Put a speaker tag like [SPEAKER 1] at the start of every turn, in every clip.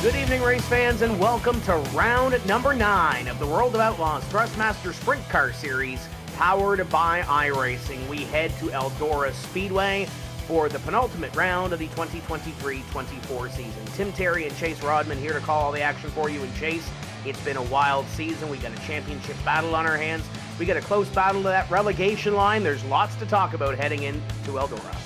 [SPEAKER 1] Good evening, race fans, and welcome to round number 9 of the World of Outlaws Thrustmaster Sprint Car Series, powered by iRacing. We head to Eldora Speedway for the penultimate round of the 2023-24 season. Tim Terry and Chase Rodman here to call all the action for you. And Chase, it's been a wild season. We got a championship battle on our hands. We got a close battle to that relegation line. There's lots to talk about heading into Eldora.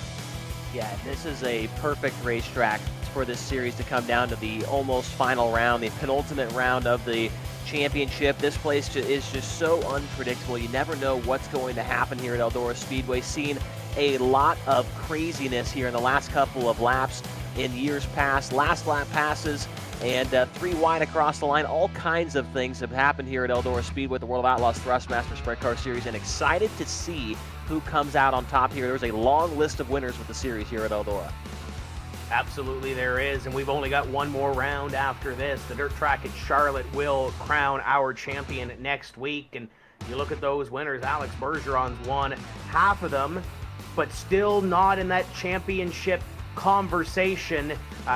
[SPEAKER 2] Yeah, this is a perfect racetrack for this series to come down to the almost final round, the penultimate round of the championship. This place is just so unpredictable. You never know what's going to happen here at Eldora Speedway. Seen a lot of craziness here in the last couple of laps in years past. Last lap passes and 3 wide across the line. All kinds of things have happened here at Eldora Speedway, the World of Outlaws Thrustmaster Sprint Car Series, and excited to see who comes out on top here. There's a long list of winners with the series here at Eldora.
[SPEAKER 1] Absolutely there is, and we've only got one more round after this. The dirt track at Charlotte will crown our champion next week, and you look at those winners. Alex Bergeron's won half of them, but still not in that championship conversation.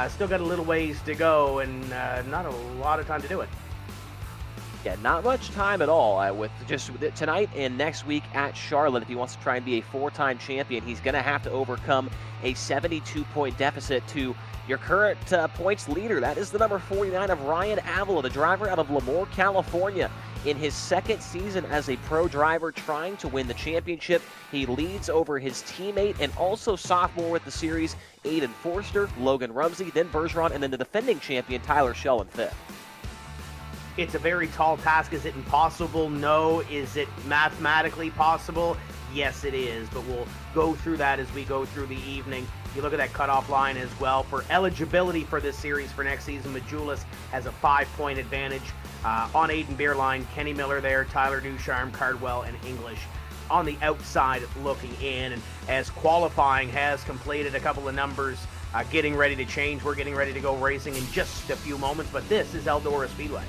[SPEAKER 1] Still got a little ways to go, and not a lot of time to do it.
[SPEAKER 2] Yeah, not much time at all with tonight and next week at Charlotte. If he wants to try and be a 4-time champion, he's going to have to overcome a 72-point deficit to your current points leader. That is the number 49 of Ryan Avila, the driver out of Lemoore, California. In his second season as a pro driver trying to win the championship, he leads over his teammate and also sophomore with the series, Aiden Forster, Logan Rumsey, then Bergeron, and then the defending champion, Tyler Schell in 5th.
[SPEAKER 1] It's a very tall task. Is it impossible? No. Is it mathematically possible? Yes, it is, but we'll go through that as we go through the evening. You look at that cutoff line as well. For eligibility for this series for next season, Majulis has a 5-point advantage on Aiden Beerline, Kenny Miller there, Tyler Ducharme, Cardwell, and English on the outside looking in. And as qualifying has completed a couple of numbers, getting ready to change, we're getting ready to go racing in just a few moments, but this is Eldora Speedway.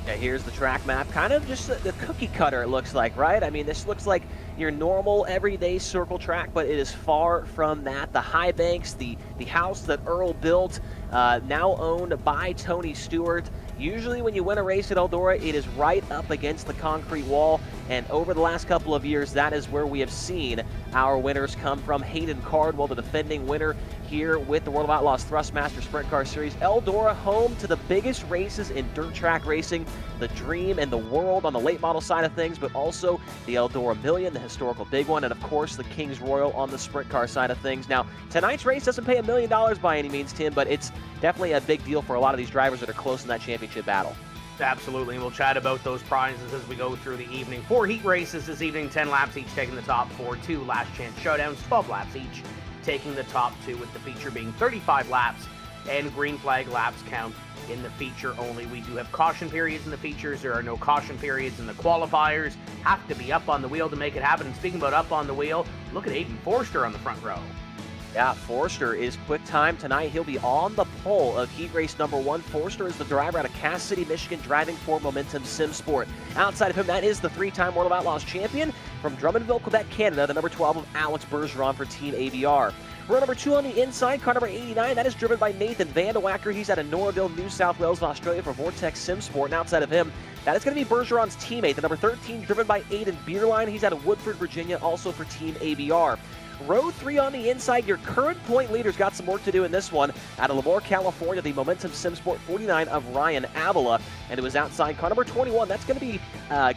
[SPEAKER 2] Yeah, here's the track map, kind of just the cookie cutter, it looks like, right? I mean, this looks like your normal everyday circle track, but it is far from that. The high banks, the house that Earl built, now owned by Tony Stewart. Usually when you win a race at Eldora, it is right up against the concrete wall, and over the last couple of years, that is where we have seen our winners come from. Hayden Cardwell, the defending winner here with the World of Outlaws Thrustmaster Sprint Car Series. Eldora, home to the biggest races in dirt track racing, the dream and the world on the late model side of things, but also the Eldora Million, the historical big one, and of course the King's Royal on the sprint car side of things. Now, tonight's race doesn't pay $1 million by any means, Tim, but it's definitely a big deal for a lot of these drivers that are close in that championship battle.
[SPEAKER 1] Absolutely, and we'll chat about those prizes as we go through the evening. 4 heat races this evening, 10 laps each taking the top 4, 2 last chance showdowns, 12 laps each taking the top 2, with the feature being 35 laps, and green flag laps count in the feature only. We do have caution periods in the features. There are no caution periods in the qualifiers. Have to be up on the wheel to make it happen. And speaking about up on the wheel, look at Aiden Forster on the front row.
[SPEAKER 2] Yeah, Forster is quick time tonight. He'll be on the pole of heat race number 1. Forster is the driver out of Cass City, Michigan, driving for Momentum Sim Sport. Outside of him, that is the 3-time World of Outlaws champion from Drummondville, Quebec, Canada, the number 12 of Alex Bergeron for Team ABR. Row number 2 on the inside, car number 89, that is driven by Nathan Vandewacker. He's out of Norville, New South Wales, Australia for Vortex Sim Sport. And outside of him, that is going to be Bergeron's teammate, the number 13, driven by Aiden Beerline. He's out of Woodford, Virginia, also for Team ABR. Row 3 on the inside, your current point leader's got some work to do in this one. Out of Lemoore, California, the Momentum Sim Sport 49 of Ryan Avila. And it was outside car number 21. That's going to be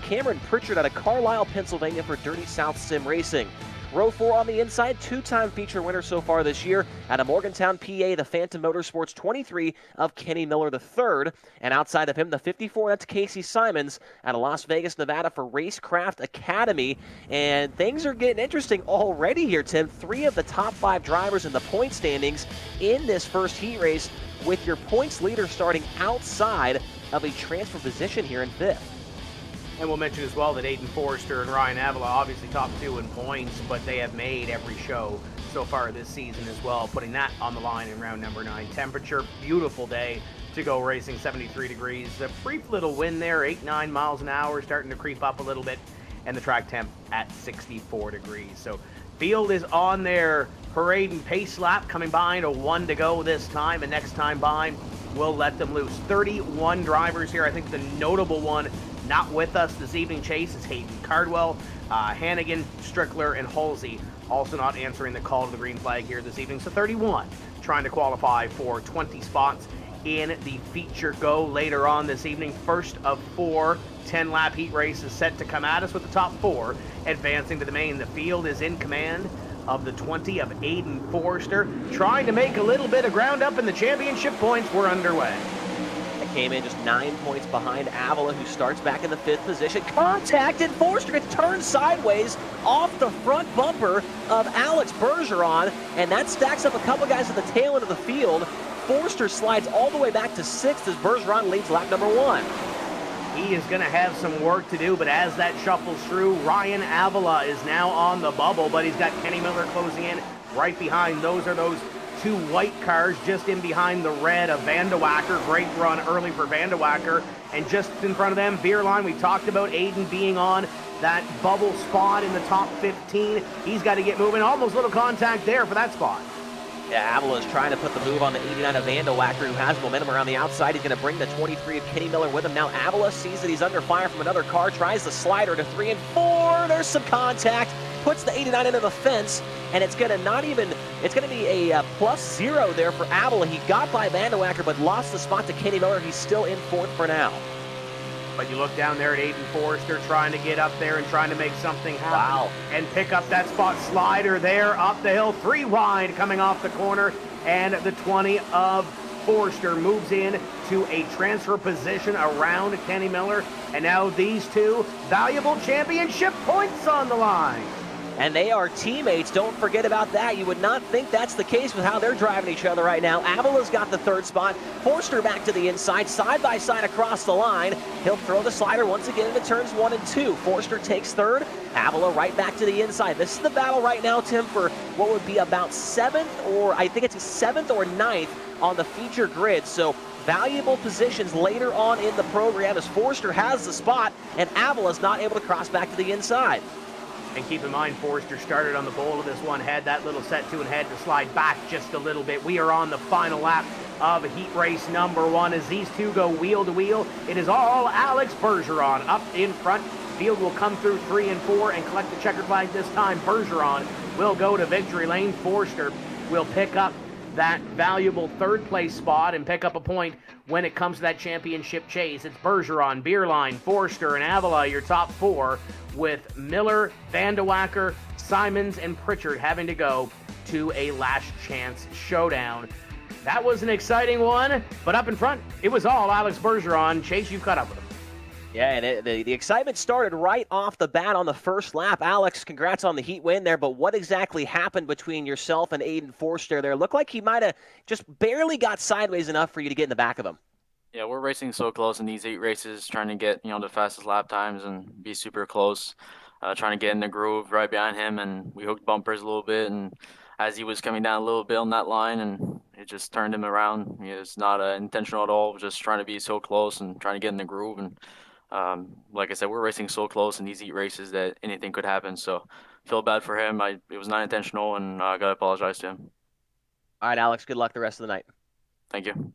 [SPEAKER 2] Cameron Pritchard out of Carlisle, Pennsylvania for Dirty South Sim Racing. Row 4 on the inside, 2-time feature winner so far this year. Out of Morgantown, PA, the Phantom Motorsports 23 of Kenny Miller III. And outside of him, the 54, that's Casey Simons out of Las Vegas, Nevada for Racecraft Academy. And things are getting interesting already here, Tim. 3 of the top 5 drivers in the point standings in this first heat race, with your points leader starting outside of a transfer position here in 5th.
[SPEAKER 1] And we'll mention as well that Aiden Forster and Ryan Avila obviously top 2 in points, but they have made every show so far this season as well, putting that on the line in round number 9. Temperature, beautiful day to go racing, 73 degrees. A brief little wind there, 8-9 miles an hour, starting to creep up a little bit, and the track temp at 64 degrees. So field is on their parade and pace lap, coming by to 1 to go this time, and next time by will let them loose. 31 drivers here. I think the notable one not with us this evening, Chase, is Hayden Cardwell, Hannigan, Strickler, and Halsey also not answering the call to the green flag here this evening. So 31 trying to qualify for 20 spots in the feature go later on this evening. First of 4 10-lap heat races set to come at us with the top 4 advancing to the main. The field is in command of the 20 of Aiden Forrester, trying to make a little bit of ground up in the championship points. We're underway.
[SPEAKER 2] It came in just 9 points behind Avila, who starts back in the 5th position. Contacted, Forrester gets turned sideways off the front bumper of Alex Bergeron, and that stacks up a couple guys at the tail end of the field. Forrester slides all the way back to 6th as Bergeron leads lap number 1.
[SPEAKER 1] He is going to have some work to do, but as that shuffles through, Ryan Avila is now on the bubble, but he's got Kenny Miller closing in right behind. Those are those 2 white cars just in behind the red of Vandewacker. Great run early for Vandewacker. And just in front of them, Beerline, we talked about Aiden being on that bubble spot in the top 15. He's got to get moving. Almost little contact there for that spot.
[SPEAKER 2] Yeah, Avila is trying to put the move on the 89 of Vandewacker, who has momentum around the outside. He's going to bring the 23 of Kenny Miller with him. Now Avila sees that he's under fire from another car, tries the slider to 3 and 4. There's some contact, puts the 89 into the fence, and it's going to be a +0 there for Avila. He got by Vandewacker, but lost the spot to Kenny Miller. He's still in 4th for now.
[SPEAKER 1] But you look down there at Aiden Forrester trying to get up there and trying to make something happen.
[SPEAKER 2] Wow.
[SPEAKER 1] And pick up that spot. Slider there, up the hill, 3 wide coming off the corner. And the 20 of Forrester moves in to a transfer position around Kenny Miller. And now these two valuable championship points on the line.
[SPEAKER 2] And they are teammates. Don't forget about that. You would not think that's the case with how they're driving each other right now. Avila's got the 3rd spot. Forrester back to the inside, side by side across the line. He'll throw the slider once again into turns 1 and 2. Forrester takes 3rd. Avila right back to the inside. This is the battle right now, Tim, for what would be about 7th, or I think it's 7th or 9th on the feature grid. So valuable positions later on in the program as Forrester has the spot and Avila's not able to cross back to the inside.
[SPEAKER 1] And keep in mind, Forrester started on the bowl of this one, had that little set to and had to slide back just a little bit. We are on the final lap of heat race number 1 as these two go wheel to wheel. It is all Alex Bergeron up in front. Field will come through 3 and 4 and collect the checkered flag this time. Bergeron will go to victory lane. Forrester will pick up that valuable 3rd place spot and pick up a point when it comes to that championship chase. It's Bergeron, Beerline, Forrester, and Avila, your top 4, with Miller, Vandewacker, Simons, and Pritchard having to go to a last chance showdown. That was an exciting one, but up in front, it was all Alex Bergeron. Chase, you've caught up with him.
[SPEAKER 2] Yeah, and the excitement started right off the bat on the 1st lap. Alex, congrats on the heat win there, but what exactly happened between yourself and Aiden Forrester there? Looked like he might have just barely got sideways enough for you to get in the back of him.
[SPEAKER 3] Yeah, we're racing so close in these heat races, trying to get, the fastest lap times and be super close, trying to get in the groove right behind him, and we hooked bumpers a little bit, and as he was coming down a little bit on that line, and it just turned him around. It's not intentional at all, just trying to be so close and trying to get in the groove, and like I said, we're racing so close in these heat races that anything could happen, so feel bad for him. It was not intentional, and I got to apologize to him.
[SPEAKER 2] All right, Alex, good luck the rest of the night.
[SPEAKER 3] Thank you.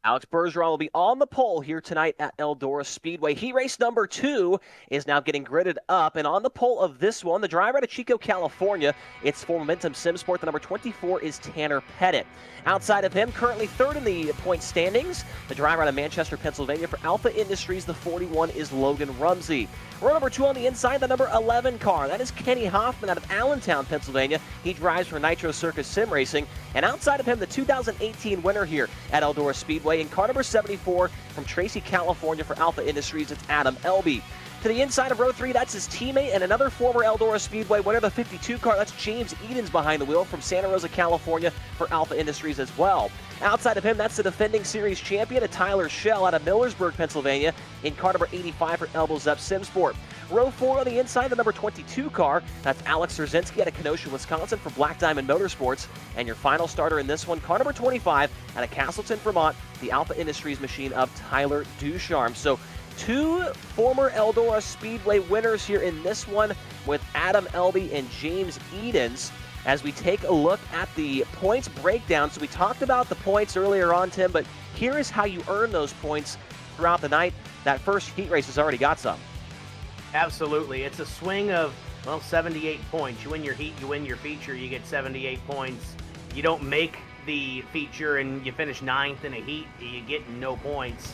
[SPEAKER 2] Alex Bergeron will be on the pole here tonight at Eldora Speedway. Heat race number 2 is now getting gridded up, and on the pole of this one, the driver out of Chico, California, it's for Momentum Sim Sport. The number 24 is Tanner Pettit. Outside of him, currently 3rd in the point standings, the driver out of Manchester, Pennsylvania for Alpha Industries, the 41 is Logan Rumsey. Row number 2 on the inside, the number 11 car. That is Kenny Hoffman out of Allentown, Pennsylvania. He drives for Nitro Circus Sim Racing. And outside of him, the 2018 winner here at Eldora Speedway in car number 74 from Tracy, California for Alpha Industries, it's Adam Elby. To the inside of row 3, that's his teammate and another former Eldora Speedway winner, the 52 car. That's James Edens behind the wheel from Santa Rosa, California for Alpha Industries as well. Outside of him, that's the defending series champion, Tyler Schell out of Millersburg, Pennsylvania in car number 85 for Elbows Up Sim Sport. Row 4 on the inside, the number 22 car. That's Alex Szerzynski out of Kenosha, Wisconsin for Black Diamond Motorsports. And your final starter in this one, car number 25 out of Castleton, Vermont, the Alpha Industries machine of Tyler Ducharme. So 2 former Eldora Speedway winners here in this one with Adam Elby and James Edens. As we take a look at the points breakdown. So we talked about the points earlier on, Tim, but Here is how you earn those points throughout the night. That first heat race has already got some.
[SPEAKER 1] Absolutely. It's a swing of, well, 78 points. You win your heat, you win your feature, you get 78 points. You don't make the feature and you finish 9th in a heat, you get no points.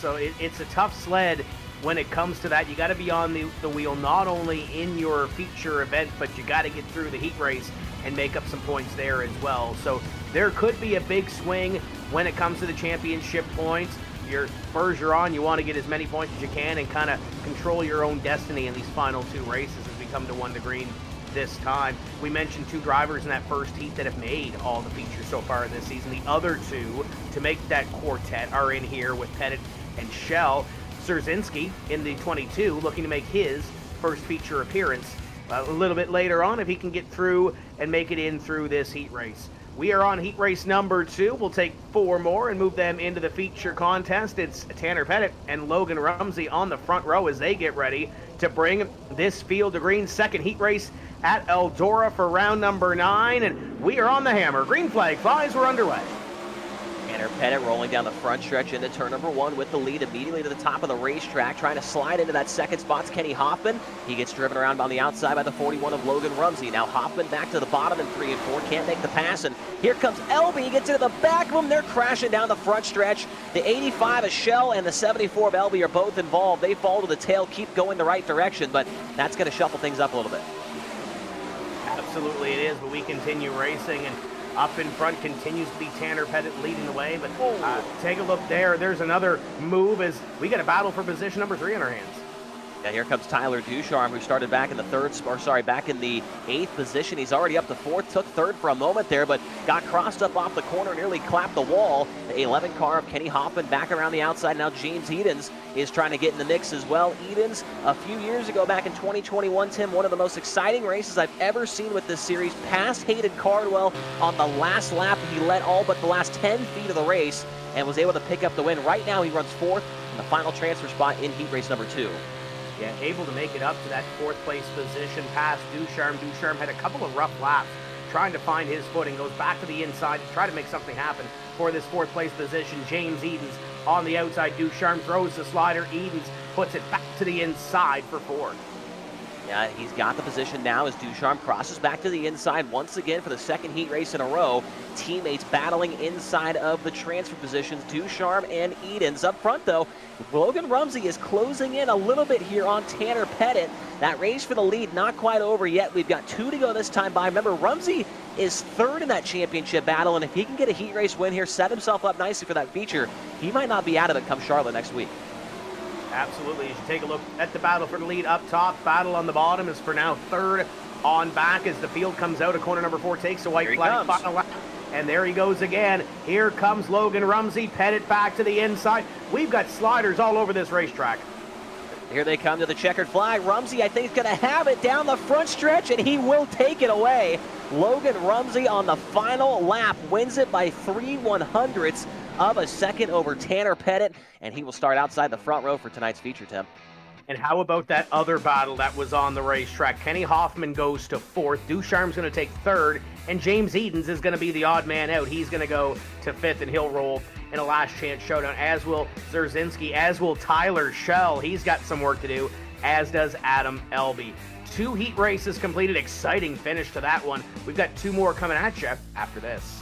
[SPEAKER 1] So it's a tough sled when it comes to that. You got to be on the wheel not only in your feature event, but you got to get through the heat race and make up some points there as well. So there could be a big swing when it comes to the championship points. Your spurs you're on, you want to get as many points as you can and kind of control your own destiny in these final 2 races as we come to 1 to green this time. We mentioned 2 drivers in that first heat that have made all the features so far this season. The other 2 to make that quartet are in here with Pettit and Shell. Szerszynski in the 22 looking to make his first feature appearance a little bit later on if he can get through and make it in through this heat race. We are on heat race number 2. We'll take 4 more and move them into the feature contest. It's Tanner Pettit and Logan Rumsey on the front row as they get ready to bring this field to green. Second heat race at Eldora for round number 9, and we are on the hammer. Green flag flies, we're underway.
[SPEAKER 2] Tanner Pettit rolling down the front stretch into turn number 1 with the lead immediately to the top of the racetrack, trying to slide into that second spot's Kenny Hoffman. He gets driven around on the outside by the 41 of Logan Rumsey. Now Hoffman back to the bottom in 3 and 4, can't make the pass, and here comes Elby. He gets into the back of him. They're crashing down the front stretch. The 85 of Shell and the 74 of Elby are both involved. They fall to the tail, keep going the right direction, but that's going to shuffle things up a little bit.
[SPEAKER 1] Absolutely it is, but we continue racing, and up in front continues to be Tanner Pettit leading the way, but take a look there. There's another move as we get a battle for position number 3 in our hands.
[SPEAKER 2] Yeah, here comes Tyler Ducharme, who started back in the back in the 8th position. He's already up to 4th, took 3rd for a moment there, but got crossed up off the corner, nearly clapped the wall. The 11 car of Kenny Hoffman back around the outside. Now James Edens is trying to get in the mix as well. Edens, a few years ago, back in 2021, Tim, one of the most exciting races I've ever seen with this series. Passed Hayden Cardwell on the last lap. He led all but the last 10 feet of the race and was able to pick up the win. Right now, he runs 4th in the final transfer spot in heat race number 2.
[SPEAKER 1] Yeah, able to make it up to that 4th place position past Ducharme. Ducharme had a couple of rough laps trying to find his footing, goes back to the inside to try to make something happen for this 4th place position. James Edens on the outside. Ducharme throws the slider. Edens puts it back to the inside for 4th.
[SPEAKER 2] Yeah, he's got the position now as Ducharme crosses back to the inside once again for the 2nd heat race in a row. Teammates battling inside of the transfer positions, Ducharme and Edens. Up front, though, Logan Rumsey is closing in a little bit here on Tanner Pettit. That race for the lead not quite over yet. We've got 2 to go this time by. Remember, Rumsey is 3rd in that championship battle, and if he can get a heat race win here, set himself up nicely for that feature, he might not be out of it come Charlotte next week.
[SPEAKER 1] Absolutely. You should take a look at the battle for the lead up top. Battle on the bottom is for now 3rd on back as the field comes out of corner number 4, takes a white flag. Final lap. And there he goes again. Here comes Logan Rumsey. Pettit back to the inside. We've got sliders all over this racetrack.
[SPEAKER 2] Here they come to the checkered flag. Rumsey, I think, is going to have it down the front stretch, and he will take it away. Logan Rumsey on the final lap wins it by 3/100ths of a second over Tanner Pettit, and he will start outside the front row for tonight's feature, Tim.
[SPEAKER 1] And how about that other battle that was on the racetrack? Kenny Hoffman goes to 4th. Ducharme's going to take 3rd, and James Edens is going to be the odd man out. He's going to go to 5th, and he'll roll in a last chance showdown, as will Szerszynski, as will Tyler Shell. He's got some work to do, as does Adam Elby. 2 heat races completed. Exciting finish to that one. We've got 2 more coming at you after this.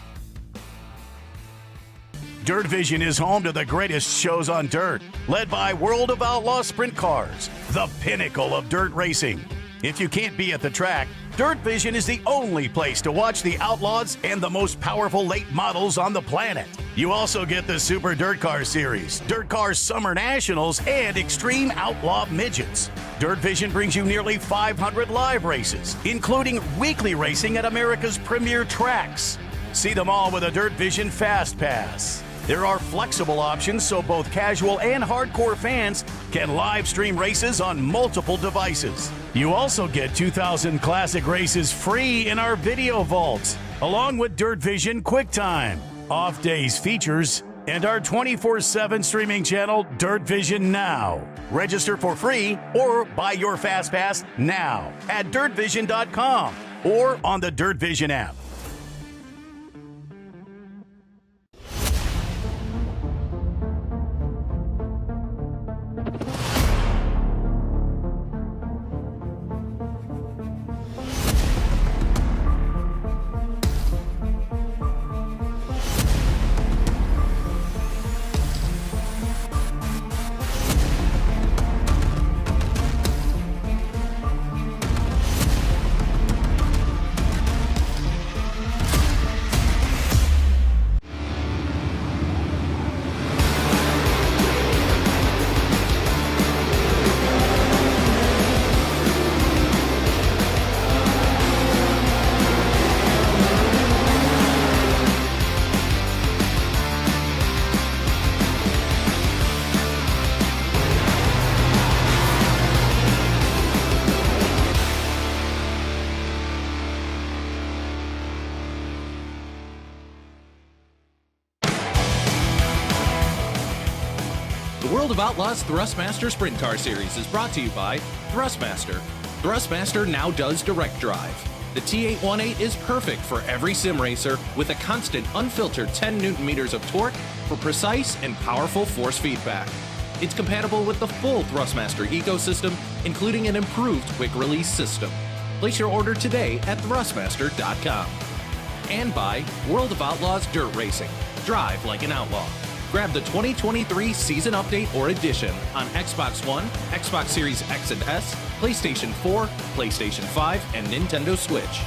[SPEAKER 4] Dirt Vision is home to the greatest shows on dirt, led by World of Outlaws Sprint Cars, the pinnacle of dirt racing. If you can't be at the track, Dirt Vision is the only place to watch the Outlaws and the most powerful late models on the planet. You also get the Super Dirt Car Series, Dirt Car Summer Nationals, and Extreme Outlaw Midgets. Dirt Vision brings you nearly 500 live races, including weekly racing at America's premier tracks. See them all with a Dirt Vision Fast Pass. There are flexible options so both casual and hardcore fans can live stream races on multiple devices. You also get 2,000 classic races free in our video vaults, along with Dirt Vision QuickTime, off days features, and our 24/7 streaming channel, Dirt Vision Now. Register for free or buy your Fast Pass now at dirtvision.com or on the Dirt Vision app.
[SPEAKER 5] The World of Outlaws Thrustmaster Sprint Car Series is brought to you by Thrustmaster. Thrustmaster now does direct drive. The T818 is perfect for every sim racer with a constant, unfiltered 10 Nm of torque for precise and powerful force feedback. It's compatible with the full Thrustmaster ecosystem, including an improved quick release system. Place your order today at thrustmaster.com. And by World of Outlaws Dirt Racing. Drive like an outlaw. Grab the 2023 Season Update or Edition on Xbox One, Xbox Series X and S, PlayStation 4, PlayStation 5, and Nintendo Switch.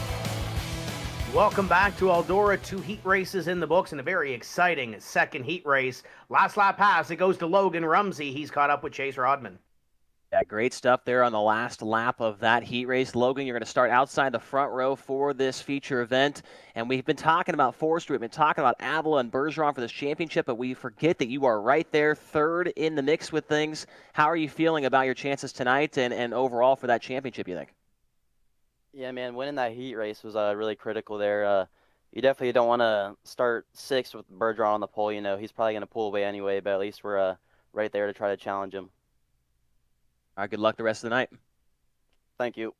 [SPEAKER 1] Welcome back to Eldora. 2 heat races in the books and a very exciting second heat race. Last lap pass, it goes to Logan Rumsey. He's caught up with Chase Rodman.
[SPEAKER 2] Yeah, great stuff there on the last lap of that heat race. Logan, you're going to start outside the front row for this feature event. And we've been talking about Forster, we've been talking about Avila and Bergeron for this championship, but we forget that you are right there, third in the mix with things. How are you feeling about your chances tonight and overall for that championship, you think?
[SPEAKER 6] Yeah, man, winning that heat race was really critical there. You definitely don't want to start sixth with Bergeron on the pole. You know, he's probably going to pull away anyway, but at least we're right there to try to challenge him.
[SPEAKER 2] All right, good luck the rest of the night.
[SPEAKER 6] Thank you.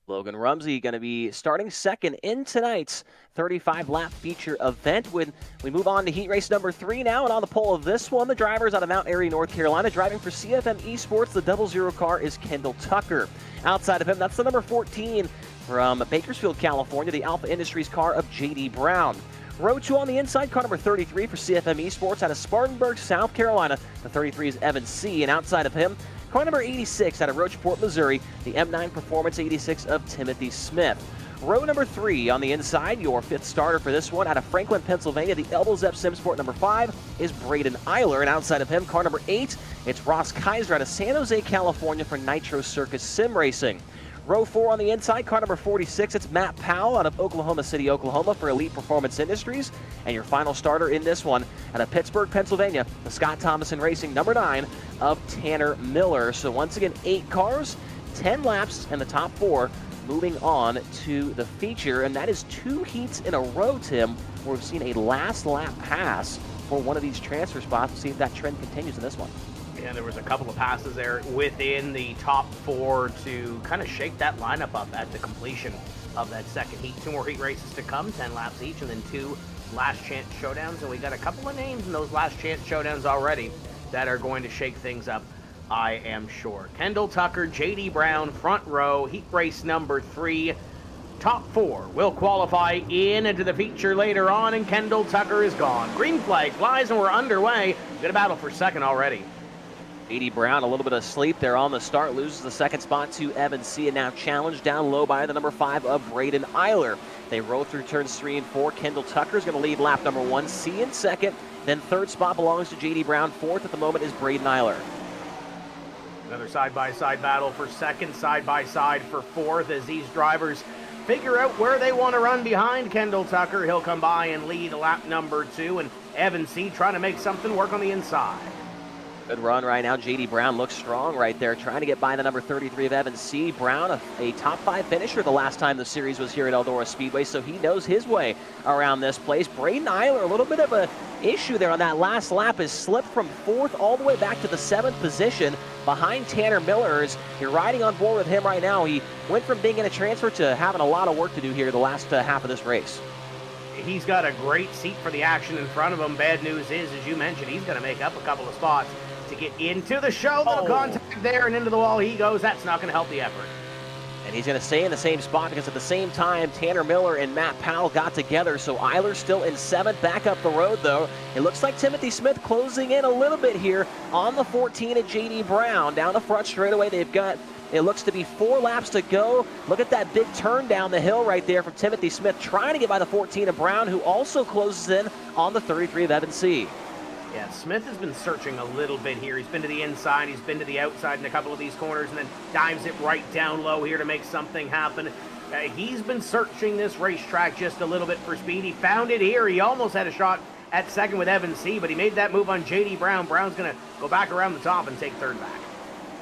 [SPEAKER 2] Logan Rumsey going to be starting second in tonight's 35-lap feature event. When we move on to heat race number 3 now, and on the pole of this one, the drivers out of Mount Airy, North Carolina, driving for CFM Esports. The 00 car is Kendall Tucker. Outside of him, that's the number 14 from Bakersfield, California, the Alpha Industries car of J.D. Brown. Row 2 on the inside, car number 33 for CFM Esports out of Spartanburg, South Carolina. The 33 is Evan C., and outside of him, car number 86 out of Rocheport, Missouri, the M9 Performance 86 of Timothy Smith. Row number 3 on the inside, your 5th starter for this one, out of Franklin, Pennsylvania, the Elbows Sim Sport number 5 is Braden Eiler, and outside of him, car number 8, it's Ross Kaiser out of San Jose, California for Nitro Circus Sim Racing. Row 4 on the inside, car number 46, it's Matt Powell out of Oklahoma City, Oklahoma for Elite Performance Industries. And your final starter in this one, out of Pittsburgh, Pennsylvania, the Scott Thomason Racing number 9 of Tanner Miller. So once again, 8 cars, 10 laps, and the top 4 moving on to the feature. And that is 2 heats in a row, Tim, where we've seen a last lap pass for one of these transfer spots. We'll see if that trend continues in this one.
[SPEAKER 1] And there was a couple of passes there within the top 4 to kind of shake that lineup up at the completion of that second heat. 2 more heat races to come, 10 laps each, and then 2 last chance showdowns. And we got a couple of names in those last chance showdowns already that are going to shake things up, I am sure. Kendall Tucker, J.D. Brown, front row, heat race number 3. Top 4 will qualify into the feature later on, and Kendall Tucker is gone. Green flag flies, and we're underway. We've got a battle for second already.
[SPEAKER 2] J.D. Brown, a little bit of sleep there on the start, loses the second spot to Evan C., and now challenged down low by the number 5 of Braden Eiler. They roll through turns 3 and 4. Kendall Tucker is going to lead lap number 1, C in second. Then third spot belongs to J.D. Brown. Fourth at the moment is Braden Eiler.
[SPEAKER 1] Another side-by-side battle for second, side-by-side for fourth as these drivers figure out where they want to run behind Kendall Tucker. He'll come by and lead lap number 2, and Evan C. trying to make something work on the inside.
[SPEAKER 2] Good run right now. J.D. Brown looks strong right there, trying to get by the number 33 of Evan C. Brown, a top 5 finisher the last time the series was here at Eldora Speedway, so he knows his way around this place. Braden Eiler, a little bit of a issue there on that last lap, has slipped from 4th all the way back to the 7th position behind Tanner Miller. You're riding on board with him right now. He went from being in a transfer to having a lot of work to do here the last half of this race.
[SPEAKER 1] He's got a great seat for the action in front of him. Bad news is, as you mentioned, he's going to make up a couple of spots to get into the show. Little contact there, and into the wall he goes. That's not going to help the effort.
[SPEAKER 2] And he's going to stay in the same spot because at the same time, Tanner Miller and Matt Powell got together. So Eiler's still in 7th, back up the road, though. It looks like Timothy Smith closing in a little bit here on the 14 at J.D. Brown. Down the front straightaway, they've got, it looks to be 4 laps to go. Look at that big turn down the hill right there from Timothy Smith, trying to get by the 14 of Brown, who also closes in on the 33 of Evan C.
[SPEAKER 1] Yeah, Smith has been searching a little bit here. He's been to the inside, he's been to the outside in a couple of these corners, and then dives it right down low here to make something happen. He's been searching this racetrack just a little bit for speed. He found it here. He almost had a shot at second with Evan C., but he made that move on J.D. Brown. Brown's going to go back around the top and take third back.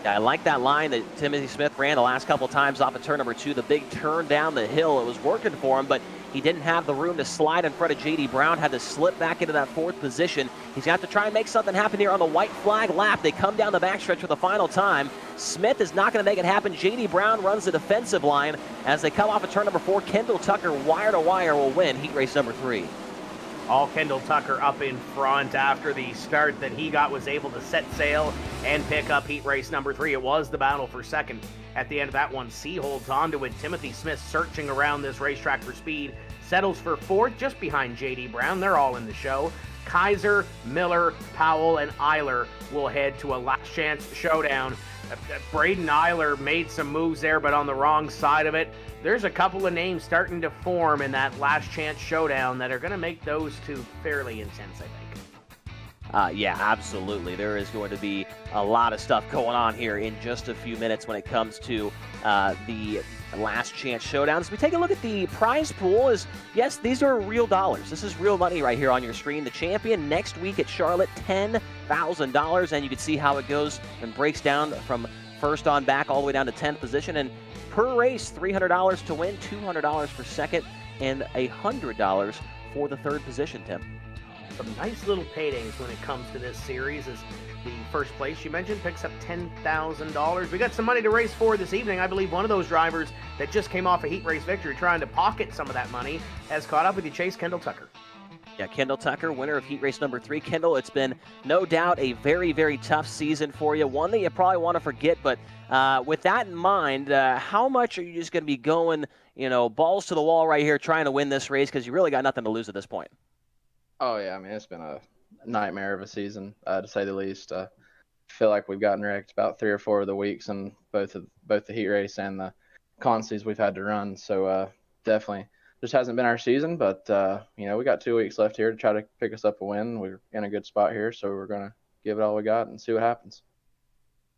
[SPEAKER 2] Yeah, I like that line that Timothy Smith ran the last couple times off of turn number 2, the big turn down the hill. It was working for him, but He didn't have the room to slide in front of J.D. Brown, had to slip back into that 4th position. He's going to have to try and make something happen here on the white flag lap. They come down the backstretch for the final time. Smith is not going to make it happen. J.D. Brown runs the defensive line as they come off of turn number 4. Kendall Tucker, wire to wire, will win heat race number 3.
[SPEAKER 1] All Kendall Tucker up in front after the start that he got, was able to set sail and pick up heat race number 3. It was the battle for second. At the end of that one, C holds on to it. Timothy Smith searching around this racetrack for speed. Settles for 4th, just behind J.D. Brown. They're all in the show. Kaiser, Miller, Powell, and Eiler will head to a last chance showdown. Braden Eiler made some moves there, but on the wrong side of it. There's a couple of names starting to form in that last chance showdown that are going to make those two fairly intense, I think.
[SPEAKER 2] Yeah, absolutely. There is going to be a lot of stuff going on here in just a few minutes when it comes to the last chance showdowns. We take a look at the prize pool. Yes, these are real dollars. This is real money right here on your screen. The champion next week at Charlotte, $10,000, and you can see how it goes and breaks down from first on back all the way down to 10th position. And per race, $300 to win, $200 for second, and $100 for the 3rd position, Tim.
[SPEAKER 1] Some nice little paydays when it comes to this series, as the first place you mentioned picks up $10,000. We got some money to race for this evening. I believe one of those drivers that just came off a heat race victory trying to pocket some of that money has caught up with you, Chase. Kendall Tucker.
[SPEAKER 2] Yeah, Kendall Tucker, winner of heat race number 3. Kendall, it's been no doubt a very, very tough season for you. One that you probably want to forget, but with that in mind, how much are you just going to be going, balls to the wall right here trying to win this race, because you really got nothing to lose at this point?
[SPEAKER 7] Oh, yeah. I mean, it's been a nightmare of a season, to say the least. I feel like we've gotten wrecked about 3 or 4 of the weeks in both the heat race and the consies we've had to run. So definitely just hasn't been our season. But, we got 2 weeks left here to try to pick us up a win. We're in a good spot here, so we're going to give it all we got and see what happens.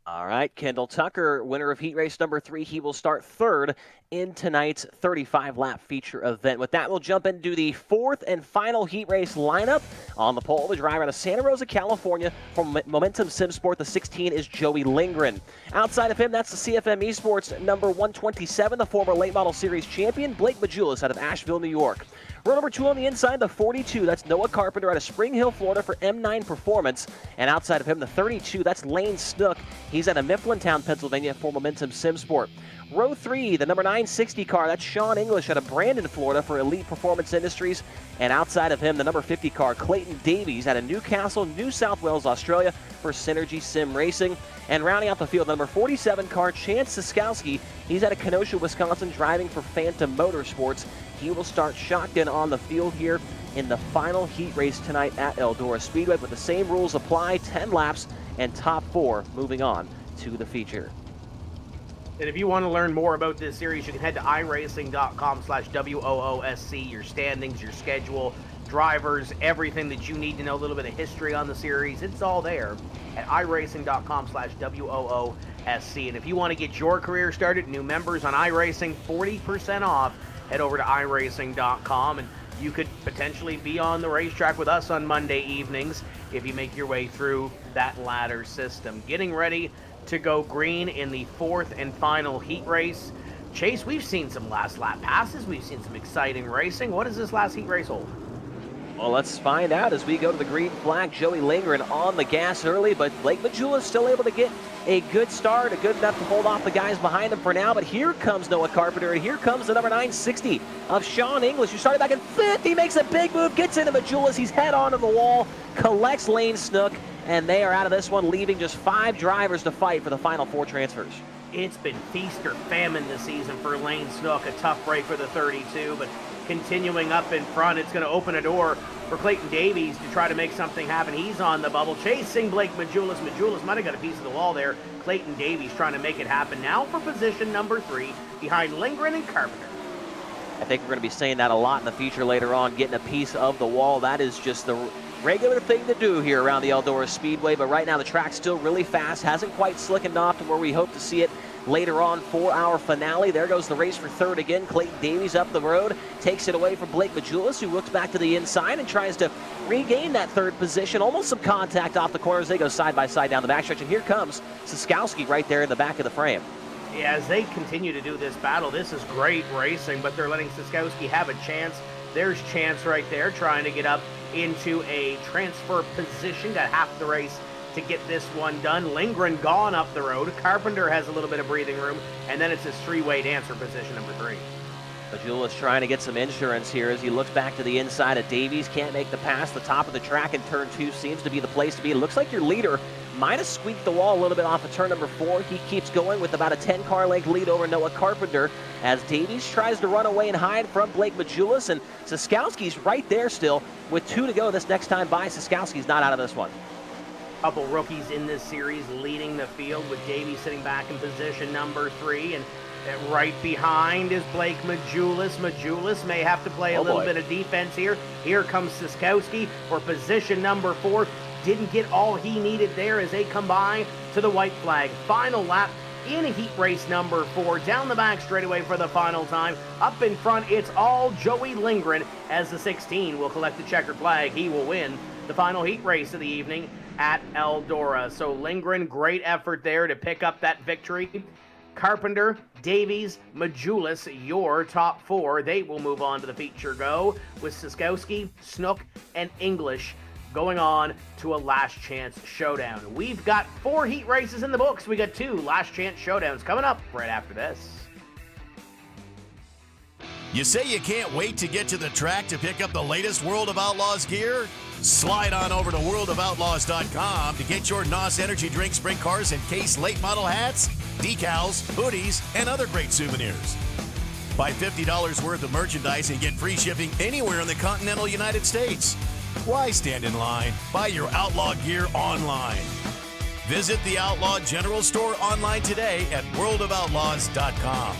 [SPEAKER 2] All right, Kendall Tucker, winner of heat race number 3. He will start 3rd in tonight's 35-lap feature event. With that, we'll jump into the 4th and final heat race lineup. On the pole, the driver out of Santa Rosa, California, from Momentum Sim Sport, the 16 is Joey Lindgren. Outside of him, that's the CFM Esports number 127, the former late model series champion, Blake Majulis out of Asheville, New York. Row number 2 on the inside, the 42, that's Noah Carpenter out of Spring Hill, Florida for M9 Performance. And outside of him, the 32, that's Lane Snook. He's out of Mifflintown, Pennsylvania for Momentum Sim Sport. Row 3, the number 960 car, that's Sean English out of Brandon, Florida for Elite Performance Industries. And outside of him, the number 50 car, Clayton Davies out of Newcastle, New South Wales, Australia for Synergy Sim Racing. And rounding out the field, the number 47 car, Chance Siskowski. He's out of Kenosha, Wisconsin, driving for Phantom Motorsports. He will start shotgun on the field here in the final heat race tonight at Eldora Speedway, but the same rules apply, 10 laps and top 4 moving on to the feature.
[SPEAKER 1] And if you want to learn more about this series, you can head to iRacing.com/WOOSC, your standings, your schedule, drivers, everything that you need to know, a little bit of history on the series. It's all there at iRacing.com/WOOSC. And if you want to get your career started, new members on iRacing, 40% off. Head over to iRacing.com, and you could potentially be on the racetrack with us on Monday evenings if you make your way through that ladder system. Getting ready to go green in the 4th and final heat race. Chase, we've seen some last lap passes. We've seen some exciting racing. What does this last heat race hold?
[SPEAKER 2] Well, let's find out as we go to the green flag. Joey Lindgren on the gas early, but Blake Majulis still able to get a good start, good enough to hold off the guys behind him for now. But here comes Noah Carpenter, and here comes the number 960 of Sean English, who started back in 5th. He makes a big move, gets into Majulis. He's head on to the wall, collects Lane Snook, and they are out of this one, leaving just 5 drivers to fight for the final 4 transfers.
[SPEAKER 1] It's been feast or famine this season for Lane Snook. A tough break for the 32, but continuing up in front, it's going to open a door for Clayton Davies to try to make something happen. He's on the bubble, chasing Blake Majulis. Majulis might have got a piece of the wall there. Clayton Davies trying to make it happen now for position number 3 behind Lindgren and Carpenter.
[SPEAKER 2] I think we're going to be saying that a lot in the future later on, getting a piece of the wall. That is just the regular thing to do here around the Eldora Speedway, but right now the track's still really fast, hasn't quite slickened off to where we hope to see it later on for our finale. There goes the race for 3rd again. Clayton Davies up the road, takes it away from Blake Majulis, who looks back to the inside and tries to regain that 3rd position. Almost some contact off the corners. They go side by side down the backstretch, and here comes Siskowski right there in the back of the frame.
[SPEAKER 1] as they continue to do this battle, this is great racing, but they're letting Siskowski have a chance. There's Chance right there trying to get up into a transfer position. Got half the race to get this one done. Lindgren gone up the road. Carpenter has a little bit of breathing room, and then it's his three-way dancer position number 3.
[SPEAKER 2] Majula's trying to get some insurance here as he looks back to the inside of Davies. Can't make the pass. The top of the track in turn 2 seems to be the place to be. It looks like your leader might have squeaked the wall a little bit off of turn number 4. He keeps going with about a 10-car length lead over Noah Carpenter as Davies tries to run away and hide from Blake Majulis, and Siskowski's right there still with 2 to go this next time by. Siskowski's not out of this one.
[SPEAKER 1] Couple rookies in this series leading the field, with Davies sitting back in position number 3, and right behind is Blake Majulis. Majulis may have to play a little bit of defense here. Here comes Siskowski for position number 4. Didn't get all he needed there as they come by to the white flag. Final lap in heat race number 4. Down the back straightaway for the final time. Up in front, it's all Joey Lindgren as the 16 will collect the checkered flag. He will win the final heat race of the evening at Eldora. So Lindgren, great effort there to pick up that victory. Carpenter, Davies, Majulis, your top 4. They will move on to the feature go, with Siskowski, Snook, and English going on to a last chance showdown. We've got 4 heat races in the books. We got 2 last chance showdowns coming up right after this.
[SPEAKER 4] You say you can't wait to get to the track to pick up the latest World of Outlaws gear? Slide on over to worldofoutlaws.com to get your NOS energy drink, sprint cars, and Case late model hats, decals, hoodies, and other great souvenirs. Buy $50 worth of merchandise and get free shipping anywhere in the continental United States. Why stand in line? Buy your Outlaw gear online. Visit the Outlaw General Store online today at worldofoutlaws.com.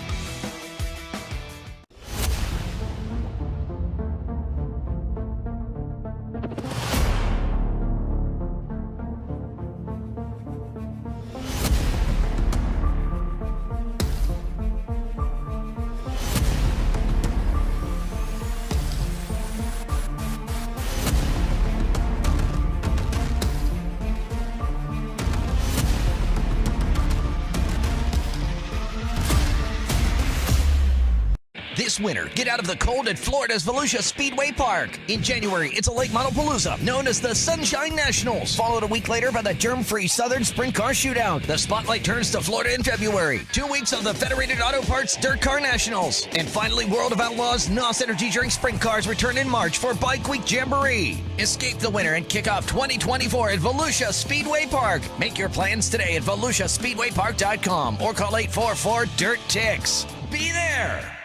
[SPEAKER 8] This winter, get out of the cold at Florida's Volusia Speedway Park. In January, it's a late model palooza known as the Sunshine Nationals, followed a week later by the germ-free Southern Sprint Car Shootout. The spotlight turns to Florida in February. 2 weeks of the Federated Auto Parts Dirt Car Nationals. And finally, World of Outlaws NOS Energy Drink Sprint Cars return in March for Bike Week Jamboree. Escape the winter and kick off 2024 at Volusia Speedway Park. Make your plans today at VolusiaSpeedwayPark.com or call 844-DIRT-TICKS. Be there!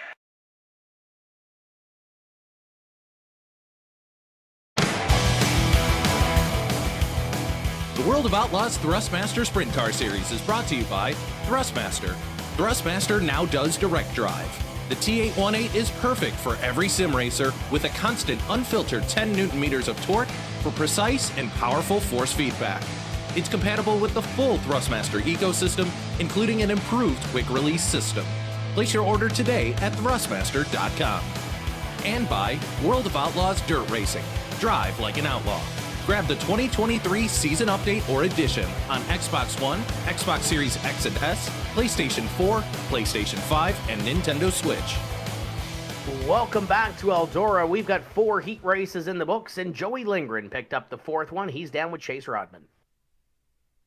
[SPEAKER 5] The World of Outlaws Thrustmaster Sprint Car Series is brought to you by Thrustmaster. Thrustmaster now does direct drive. The T818 is perfect for every sim racer with a constant, unfiltered 10 Newton meters of torque for precise and powerful force feedback. It's compatible with the full Thrustmaster ecosystem, including an improved quick release system. Place your order today at thrustmaster.com. And by World of Outlaws Dirt Racing. Drive like an outlaw. Grab the 2023 Season Update or Edition on Xbox One, Xbox Series X and S, PlayStation 4, PlayStation 5, and Nintendo Switch.
[SPEAKER 1] Welcome back to Eldora. We've got 4 heat races in the books, and Joey Lindgren picked up the 4th one. He's down with Chase Rodman.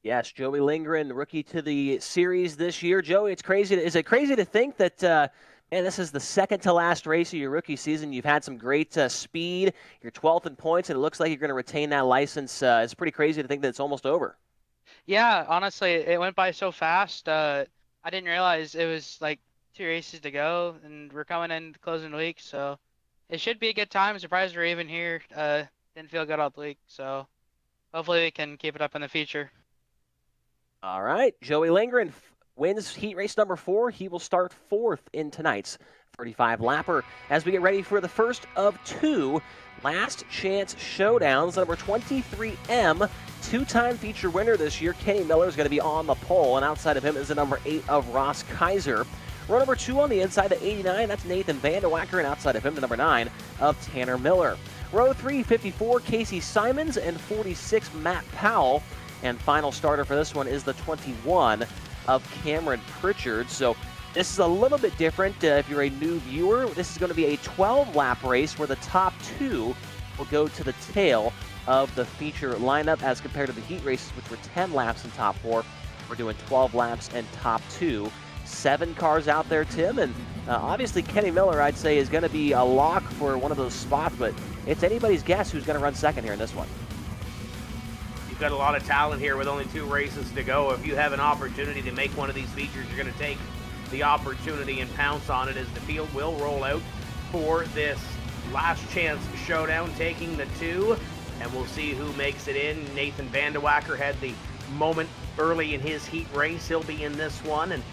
[SPEAKER 2] Yes, Joey Lindgren, rookie to the series this year. Joey, it's crazy. Is it crazy to think that man, this is the second to last race of your rookie season? You've had some great speed. You're 12th in points, and it looks like you're going to retain that license. It's pretty crazy to think that it's almost over.
[SPEAKER 9] Yeah, honestly, it went by so fast. I didn't realize it was like 2 races to go, and we're coming in closing the week, so it should be a good time. I'm surprised we're even here. Didn't feel good all the week, so hopefully we can keep it up in the future.
[SPEAKER 2] All right, Joey Lindgren wins heat race number 4. He will start 4th in tonight's 35-lapper as we get ready for the first of 2 last chance showdowns. Number 23M, 2-time feature winner this year, Kenny Miller, is going to be on the pole, and outside of him is the number 8 of Ross Kaiser. Row number 2 on the inside, the 89, that's Nathan Vandewacker, and outside of him, the number 9 of Tanner Miller. Row 3, 54, Casey Simons, and 46, Matt Powell. And final starter for this one is the 21, of Cameron Pritchard. So this is a little bit different. If you're a new viewer, this is going to be a 12-lap race where the top 2 will go to the tail of the feature lineup as compared to the heat races, which were 10 laps in top 4. We're doing 12 laps and top 2. 7 cars out there, Tim, and obviously Kenny Miller, I'd say, is going to be a lock for one of those spots, but it's anybody's guess who's going to run second here in this one.
[SPEAKER 1] You've got a lot of talent here with only 2 races to go. If you have an opportunity to make one of these features, you're going to take the opportunity and pounce on it as the field will roll out for this last chance showdown, taking the 2, and we'll see who makes it in. Nathan Vandewacker had the moment early in his heat race. He'll be in this one, and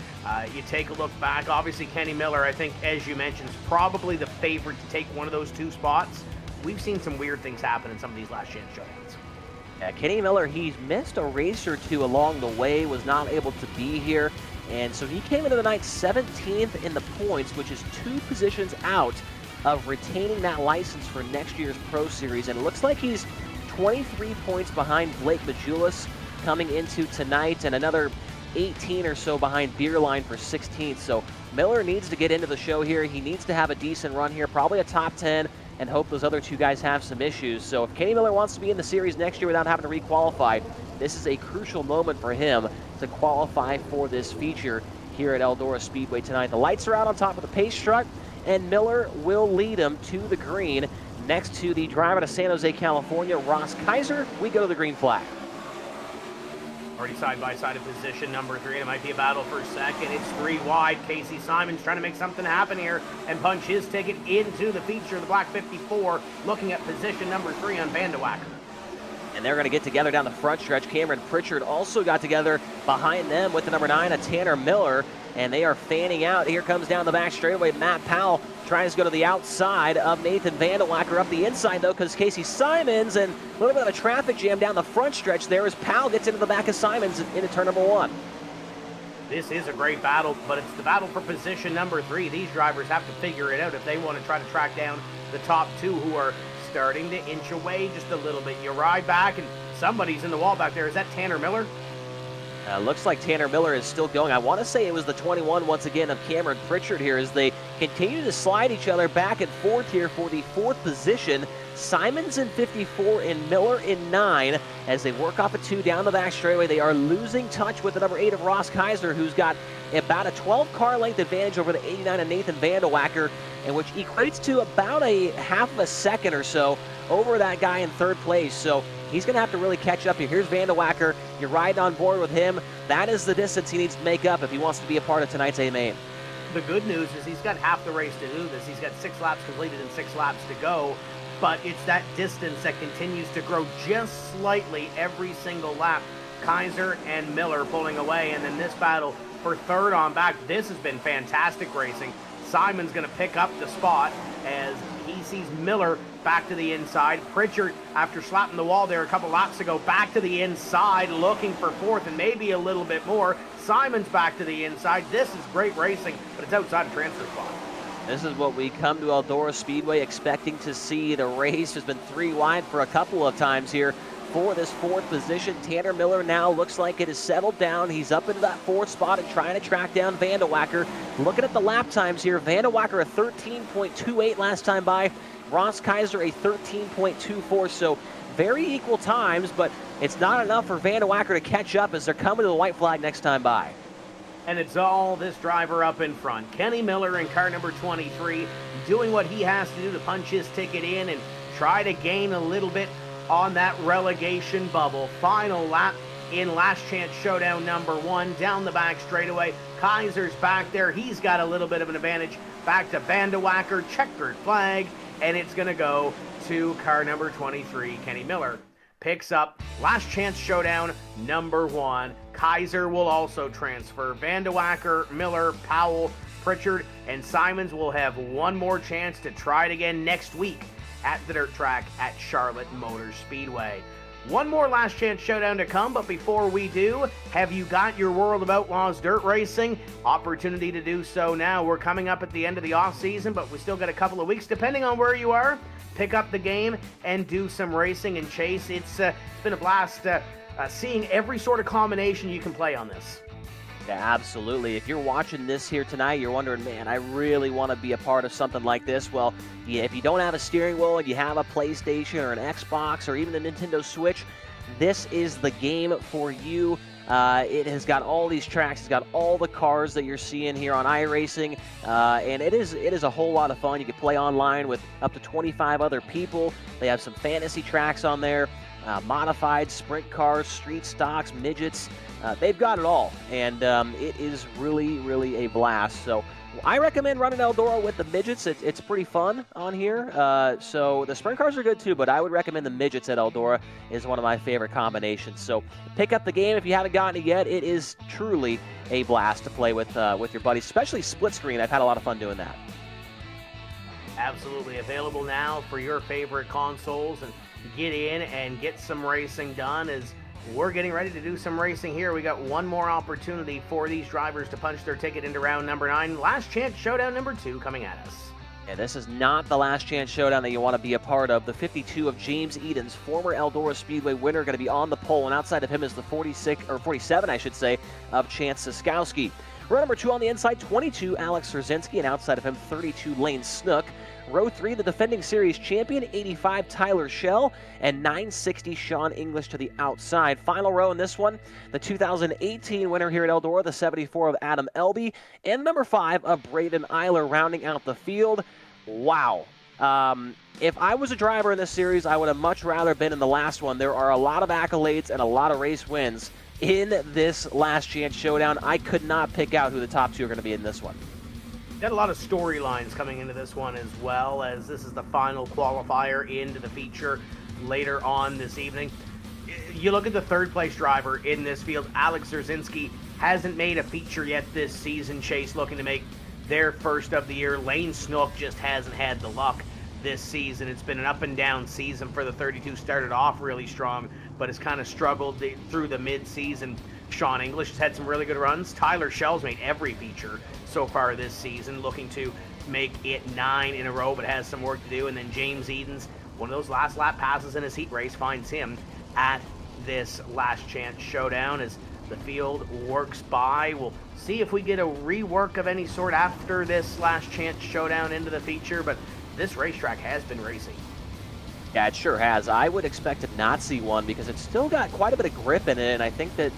[SPEAKER 1] you take a look back. Obviously, Kenny Miller, I think, as you mentioned, is probably the favorite to take one of those 2 spots. We've seen some weird things happen in some of these last chance showdowns.
[SPEAKER 2] Yeah, Kenny Miller, he's missed a race or 2 along the way, was not able to be here, and so he came into the night 17th in the points, which is 2 positions out of retaining that license for next year's Pro Series, and it looks like he's 23 points behind Blake Majulis coming into tonight, and another 18 or so behind Beerline for 16th. So Miller needs to get into the show here. He needs to have a decent run here, probably a top 10, and hope those other 2 guys have some issues. So if Kenny Miller wants to be in the series next year without having to re-qualify, this is a crucial moment for him to qualify for this feature here at Eldora Speedway tonight. The lights are out on top of the pace truck, and Miller will lead him to the green next to the driver to San Jose, California, Ross Kaiser. We go to the green flag.
[SPEAKER 1] Already side by side in position number 3, and it might be a battle for second. It's 3 wide. Casey Simons trying to make something happen here and punch his ticket into the feature, the black 54, looking at position number 3 on Vandewacker.
[SPEAKER 2] And they're going to get together down the front stretch. Cameron Pritchard also got together behind them with the number 9, a Tanner Miller, and they are fanning out. Here comes down the back straightaway. Matt Powell tries to go to the outside of Nathan Vandewacker. Up the inside, though, because Casey Simons, and a little bit of a traffic jam down the front stretch there as Powell gets into the back of Simons into turn number 1.
[SPEAKER 1] This is a great battle, but it's the battle for position number 3. These drivers have to figure it out if they want to try to track down the top 2 who are starting to inch away just a little bit. You ride back, and somebody's in the wall back there. Is that Tanner Miller?
[SPEAKER 2] Looks like Tanner Miller is still going. I want to say it was the 21 once again of Cameron Pritchard here as they continue to slide each other back and forth here for the 4th position. Simons in 54 and Miller in 9 as they work off a 2 down the back straightaway. They are losing touch with the number 8 of Ross Kaiser, who's got about a 12 car length advantage over the 89 of Nathan Vandewacker, and which equates to about a half of a second or so over that guy in 3rd place. So he's going to have to really catch up here. Here's Vandewacker. You're riding on board with him. That is the distance he needs to make up if he wants to be a part of tonight's A main.
[SPEAKER 1] The good news is he's got half the race to do this. He's got 6 laps completed and 6 laps to go, but it's that distance that continues to grow just slightly every single lap. Kaiser and Miller pulling away, and then this battle for 3rd on back. This has been fantastic racing. Simon's going to pick up the spot as he sees Miller back to the inside. Pritchard, after slapping the wall there a couple laps ago, back to the inside, looking for 4th and maybe a little bit more. Simon's back to the inside. This is great racing, but it's outside the transfer spot.
[SPEAKER 2] This is what we come to Eldora Speedway expecting to see. The race has been 3 wide for a couple of times here for this 4th position. Tanner Miller now looks like it is settled down. He's up into that 4th spot and trying to track down Vandewacker. Looking at the lap times here, Vandewacker a 13.28 last time by. Ross Kaiser a 13.24, so very equal times, but it's not enough for Vandewacker to catch up as they're coming to the white flag next time by.
[SPEAKER 1] And it's all this driver up in front. Kenny Miller in car number 23 doing what he has to do to punch his ticket in and try to gain a little bit on that relegation bubble. Final lap in last chance showdown number 1 down the back straightaway. Kaiser's back there. He's got a little bit of an advantage. Back to Vandewacker, checkered flag, and it's going to go to car number 23, Kenny Miller. Picks up last chance showdown number 1. Kaiser will also transfer. Vandewacker, Miller, Powell, Pritchard, and Simons will have one more chance to try it again next week at the dirt track at Charlotte Motor Speedway. One more last chance showdown to come, but before we do, have you got your World of Outlaws dirt racing? Opportunity to do so now. We're coming up at the end of the off season, but we still got a couple of weeks depending on where you are. Pick up the game and do some racing and chase. It's been a blast seeing every sort of combination you can play on this.
[SPEAKER 2] Yeah, absolutely. If you're watching this here tonight, you're wondering, man, I really want to be a part of something like this. Well, yeah, if you don't have a steering wheel and you have a PlayStation or an Xbox or even a Nintendo Switch, this is the game for you. It has got all these tracks. It's got all the cars that you're seeing here on iRacing, and it is a whole lot of fun. You can play online with up to 25 other people. They have some fantasy tracks on there, modified sprint cars, street stocks, midgets. They've got it all, and it is really, really a blast. So I recommend running Eldora with the midgets. It's pretty fun on here. So the sprint cars are good too, but I would recommend the midgets at Eldora is one of my favorite combinations. So pick up the game if you haven't gotten it yet. It is truly a blast to play with your buddies, especially split screen. I've had a lot of fun doing that.
[SPEAKER 1] Absolutely available now for your favorite consoles, and get in and get some racing done as we're getting ready to do some racing here. We got one more opportunity for these drivers to punch their ticket into round number 9. Last chance showdown number 2 coming at us.
[SPEAKER 2] And this is not the last chance showdown that you want to be a part of. The 52 of James Edens, former Eldora Speedway winner, going to be on the pole, and outside of him is the 47, I should say, of Chance Siskowski. Row number 2 on the inside, 22, Alex Szerzynski, and outside of him, 32, Lane Snook. Row 3, the defending series champion, 85, Tyler Schell, and 960, Sean English to the outside. Final row in this one, the 2018 winner here at Eldora, the 74 of Adam Elby, and number 5 of Braden Eiler rounding out the field. Wow. If I was a driver in this series, I would have much rather been in the last one. There are a lot of accolades and a lot of race wins in this last chance showdown. I could not pick out who the top 2 are going to be in this one.
[SPEAKER 1] Got a lot of storylines coming into this one, as well as this is the final qualifier into the feature later on this evening. You look at the third place driver in this field, Alex Szerzynski, hasn't made a feature yet this season. Chase looking to make their first of the year. Lane Snook just hasn't had the luck this season. It's been an up and down season for the 32. Started off really strong, but has kind of struggled through the mid-season. Sean English has had some really good runs. Tyler Schell's made every feature so far this season, looking to make it 9 in a row, but has some work to do. And then James Edens, one of those last lap passes in his heat race, finds him at this last chance showdown as the field works by. We'll see if we get a rework of any sort after this last chance showdown into the feature, but this racetrack has been racing.
[SPEAKER 2] Yeah, it sure has. I would expect to not see one because it's still got quite a bit of grip in it, and I think that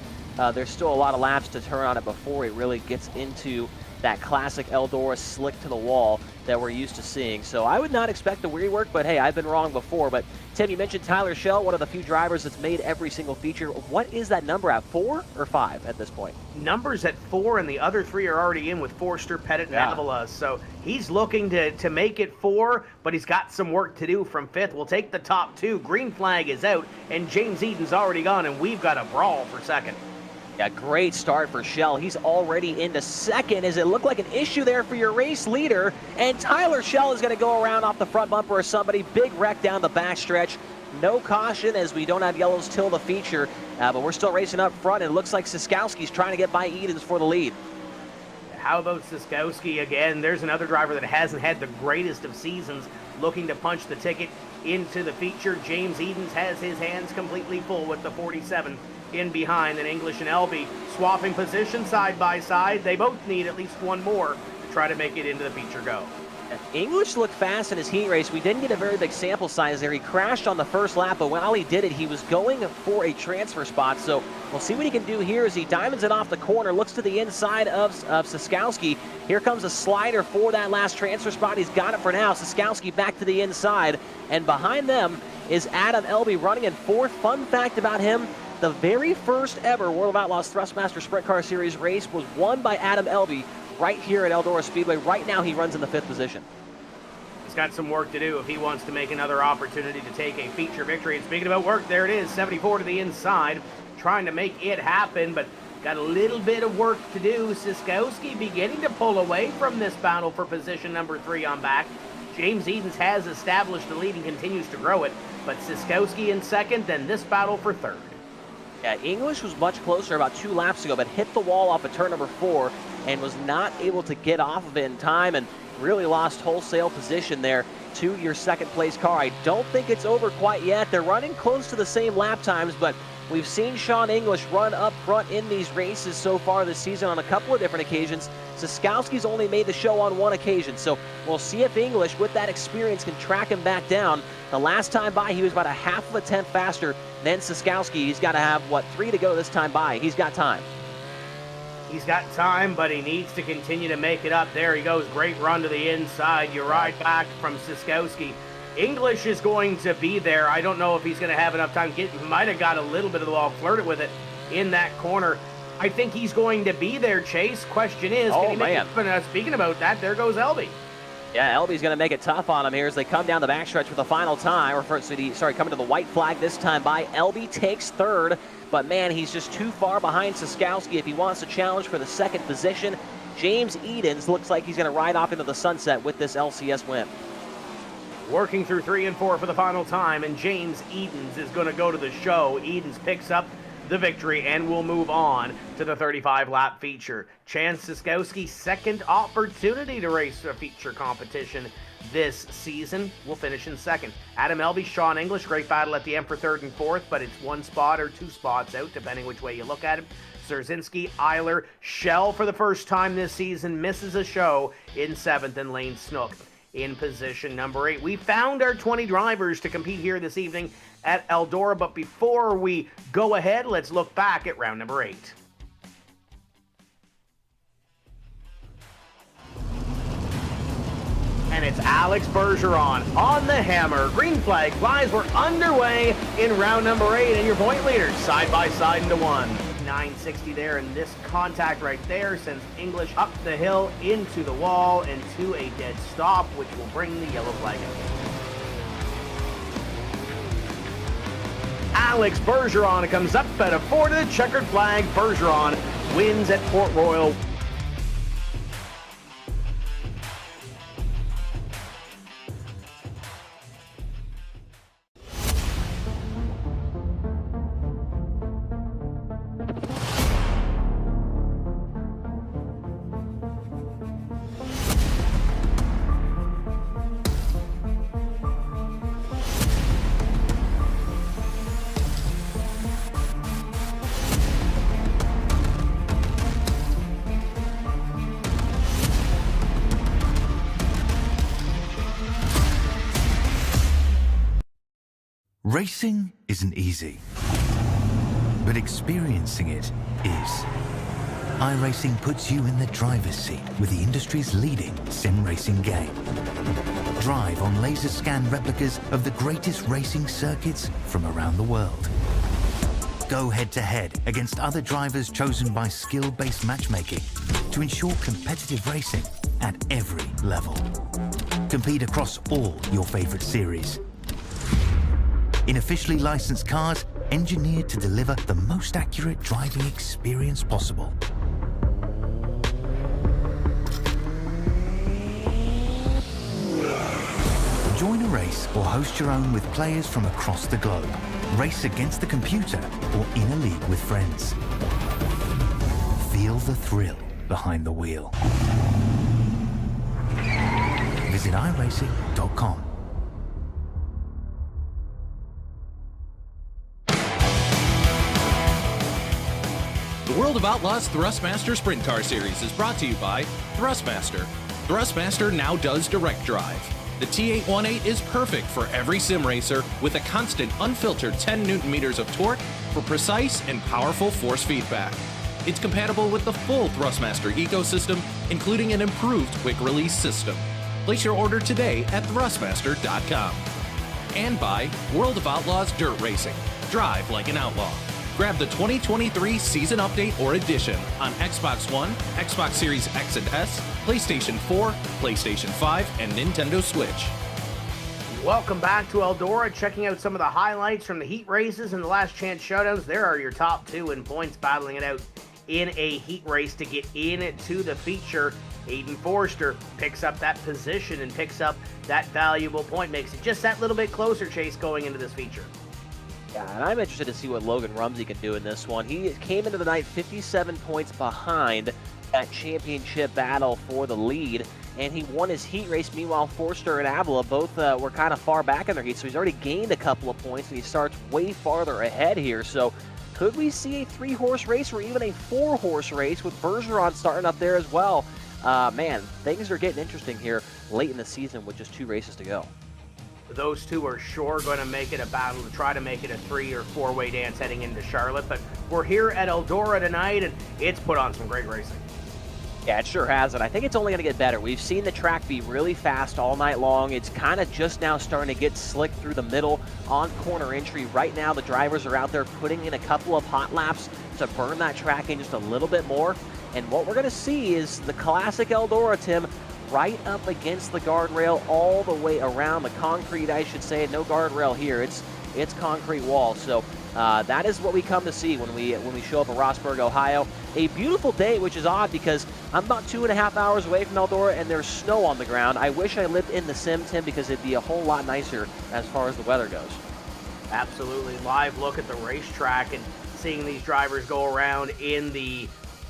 [SPEAKER 2] there's still a lot of laps to turn on it before it really gets into that classic Eldora slick to the wall that we're used to seeing. So I would not expect the rework, but hey, I've been wrong before. But Tim, you mentioned Tyler Schell, one of the few drivers that's made every single feature. What is that number at, 4 or 5 at this point?
[SPEAKER 1] Numbers at 4, and the other 3 are already in with Forster, Pettit, and Avila. So he's looking to make it 4, but he's got some work to do from 5th. We'll take the top 2. Green flag is out, and James Eden's already gone, and we've got a brawl for 2nd.
[SPEAKER 2] Yeah, great start for Schell. He's already into 2nd as it looked like an issue there for your race leader. And Tyler Schell is going to go around off the front bumper of somebody. Big wreck down the backstretch. No caution as we don't have yellows till the feature. But we're still racing up front. And it looks like Siskowski's trying to get by Edens for the lead.
[SPEAKER 1] How about Siskowski again? There's another driver that hasn't had the greatest of seasons looking to punch the ticket into the feature. James Edens has his hands completely full with the 47 in behind, and English and Elby swapping position side by side. They both need at least one more to try to make it into the feature go.
[SPEAKER 2] English looked fast in his heat race. We didn't get a very big sample size there. He crashed on the first lap, but while he did it, he was going for a transfer spot. So we'll see what he can do here as he diamonds it off the corner, looks to the inside of Siskowski. Here comes a slider for that last transfer spot. He's got it for now. Siskowski back to the inside, and behind them is Adam Elby running in 4th. Fun fact about him, the very first ever World of Outlaws Thrustmaster Sprint Car Series race was won by Adam Elby right here at Eldora Speedway. Right now he runs in the 5th position.
[SPEAKER 1] He's got some work to do if he wants to make another opportunity to take a feature victory. And speaking about work, there it is, 74 to the inside, trying to make it happen, but got a little bit of work to do. Siskowski beginning to pull away from this battle for position number 3 on back. James Edens has established the lead and continues to grow it, but Siskowski in 2nd, then this battle for 3rd.
[SPEAKER 2] Yeah, English was much closer about 2 laps ago, but hit the wall off of turn number 4 and was not able to get off of it in time and really lost wholesale position there to your 2nd place car. I don't think it's over quite yet. They're running close to the same lap times, but We've seen Sean English run up front in these races so far this season on a couple of different occasions. Siskowski's only made the show on one occasion, so we'll see if English, with that experience, can track him back down. The last time by, he was about a half of a tenth faster than Siskowski. He's got to have, 3 to go this time by. He's got time.
[SPEAKER 1] He's got time, but he needs to continue to make it up. There he goes. Great run to the inside. You ride back from Siskowski. English is going to be there. I don't know if he's going to have enough time. He might have got a little bit of the ball, flirted with it in that corner. I think he's going to be there, Chase. Question is, can he make it? Speaking about that, there goes Elby.
[SPEAKER 2] Yeah, Elby's going to make it tough on him here as they come down the backstretch for the final time. Coming to the white flag this time by. Elby takes third, but man, he's just too far behind Siskowski if he wants to challenge for the second position. James Edens looks like he's going to ride off into the sunset with this LCS win.
[SPEAKER 1] Working through 3 and 4 for the final time, and James Edens is going to go to the show. Edens picks up the victory and will move on to the 35-lap feature. Chance Siskowski's second opportunity to race a feature competition this season. Will finish in second. Adam Elby, Sean English, great battle at the end for third and fourth, but it's 1 spot or 2 spots out, depending which way you look at it. Szerzynski, Eiler, Shell for the first time this season misses a show in seventh, and Lane Snook in position number 8. We found our 20 drivers to compete here this evening at Eldora, but before we go ahead, let's look back at round number 8. And it's Alex Bergeron on the hammer. Green flag flies. We're underway in round number 8, and your point leaders side by side into one. 960 there, and this contact right there sends English up the hill into the wall and to a dead stop, which will bring the yellow flag in. Alex Bergeron comes up at a 4 to the checkered flag. Bergeron wins at Port Royal.
[SPEAKER 10] Racing isn't easy, but experiencing it is. iRacing puts you in the driver's seat with the industry's leading sim racing game. Drive on laser scan replicas of the greatest racing circuits from around the world. Go head-to-head against other drivers chosen by skill-based matchmaking to ensure competitive racing at every level. Compete across all your favorite series. In officially licensed cars, engineered to deliver the most accurate driving experience possible. Join a race or host your own with players from across the globe. Race against the computer or in a league with friends. Feel the thrill behind the wheel. Visit iRacing.com.
[SPEAKER 5] The World of Outlaws Thrustmaster Sprint Car Series is brought to you by Thrustmaster. Thrustmaster now does direct drive. The T818 is perfect for every sim racer with a constant, unfiltered 10 Nm of torque for precise and powerful force feedback. It's compatible with the full Thrustmaster ecosystem, including an improved quick release system. Place your order today at thrustmaster.com. And by World of Outlaws Dirt Racing. Drive like an outlaw. Grab the 2023 Season Update or Edition on Xbox One, Xbox Series X and S, PlayStation 4, PlayStation 5, and Nintendo Switch.
[SPEAKER 1] Welcome back to Eldora, checking out some of the highlights from the heat races and the last chance showdowns. There are your top 2 in points battling it out in a heat race to get into the feature. Aiden Forster picks up that position and picks up that valuable point, makes it just that little bit closer, Chase, going into this feature.
[SPEAKER 2] Yeah, and I'm interested to see what Logan Rumsey can do in this one. He came into the night 57 points behind that championship battle for the lead, and he won his heat race. Meanwhile, Forster and Avila both were kind of far back in their heat, so he's already gained a couple of points, and he starts way farther ahead here. So Could we see a 3-horse race or even a 4-horse race with Bergeron starting up there as well? Man, things are getting interesting here late in the season with just 2 races to go.
[SPEAKER 1] Those two are sure going to make it a battle to try to make it a 3 or 4-way dance heading into Charlotte. But we're here at Eldora tonight, and it's put on some great racing.
[SPEAKER 2] Yeah, it sure has, and I think it's only going to get better. We've seen the track be really fast all night long. It's kind of just now starting to get slick through the middle on corner entry. Right now, the drivers are out there putting in a couple of hot laps to burn that track in just a little bit more. And what we're going to see is the classic Eldora, Tim, right up against the guardrail all the way around the concrete, I should say. No guardrail here. It's concrete wall. So that is what we come to see when we show up in Rossburg, Ohio. A beautiful day, which is odd because I'm about 2.5 hours away from Eldora and there's snow on the ground. I wish I lived in the sim, Tim, because it'd be a whole lot nicer as far as the weather goes.
[SPEAKER 1] Absolutely. Live look at the racetrack and seeing these drivers go around in the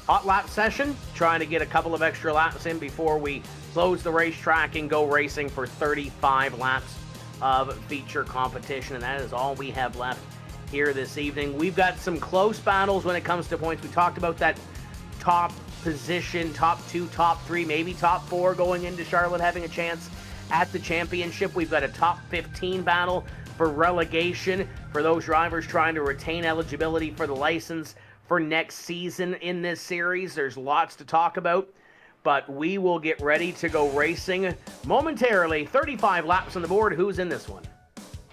[SPEAKER 1] hot lap session, trying to get a couple of extra laps in before we close the racetrack and go racing for 35 laps of feature competition. And that is all we have left here this evening. We've got some close battles when it comes to points. We talked about that top position, top 2, top 3, maybe top 4 going into Charlotte having a chance at the championship. We've got a top 15 battle for relegation for those drivers trying to retain eligibility for the license for next season in this series. There's lots to talk about, but we will get ready to go racing momentarily. 35 laps on the board. Who's in this one?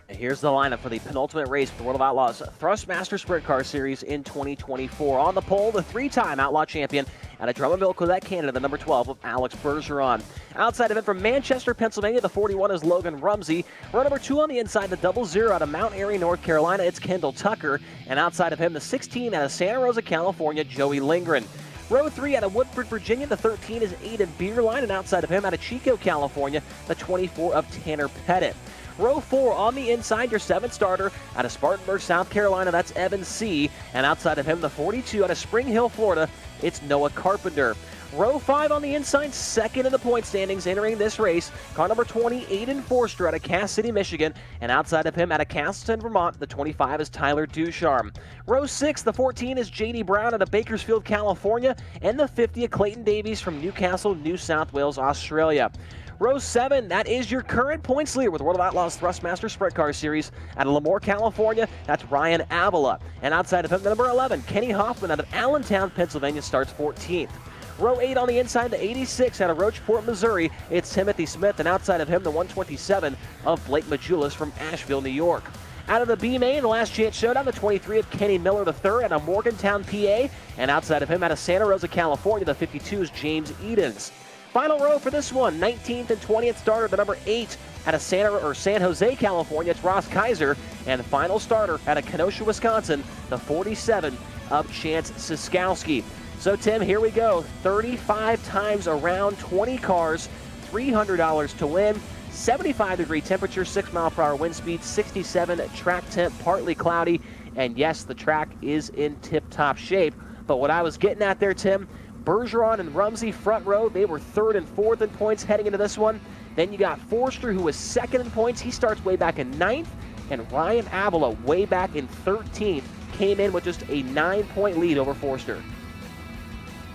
[SPEAKER 2] And here's the lineup for the penultimate race for the World of Outlaws Thrustmaster Sprint Car Series in 2024. On the pole, the 3-time Outlaw champion out of Drummondville, Quebec, Canada, the number 12 of Alex Bergeron. Outside of him from Manchester, Pennsylvania, the 41 is Logan Rumsey. Row number 2 on the inside, the 00 out of Mount Airy, North Carolina, it's Kendall Tucker. And outside of him, the 16 out of Santa Rosa, California, Joey Lindgren. Row 3 out of Woodford, Virginia, the 13 is Aiden Beerline. And outside of him, out of Chico, California, the 24 of Tanner Pettit. Row 4 on the inside, your 7th starter out of Spartanburg, South Carolina, that's Evan C. And outside of him, the 42 out of Spring Hill, Florida, it's Noah Carpenter. Row 5 on the inside, second in the point standings entering this race, car number 20, Aiden Forster out of Cass City, Michigan. And outside of him, out of Castleton, Vermont, the 25 is Tyler Ducharme. Row 6, the 14 is J.D. Brown out of Bakersfield, California. And the 50 of Clayton Davies from Newcastle, New South Wales, Australia. Row 7, that is your current points leader with World of Outlaws Thrustmaster Sprint Car Series out of Lemoore, California. That's Ryan Avila. And outside of him, the number 11, Kenny Hoffman out of Allentown, Pennsylvania, starts 14th. Row 8 on the inside, the 86 out of Rocheport, Missouri. It's Timothy Smith, and outside of him, the 127 of Blake Majulis from Asheville, New York. Out of the B main, the last chance showdown, the 23 of Kenny Miller III out of Morgantown, PA. And outside of him, out of Santa Rosa, California, the 52 is James Edens. Final row for this one, 19th and 20th starter, the number 8 out of San Jose, California, it's Ross Kaiser. And the final starter out of Kenosha, Wisconsin, the 47 of Chance Siskowski. So, Tim, here we go. 35 times around, 20 cars, $300 to win, 75-degree temperature, 6-mile-per-hour wind speed, 67 track temp, partly cloudy. And yes, the track is in tip-top shape. But what I was getting at there, Tim, Bergeron and Rumsey front row, they were 3rd and 4th in points heading into this one. Then you got Forster, who was 2nd in points. He starts way back in 9th. And Ryan Avila, way back in 13th, came in with just a 9-point lead over Forster.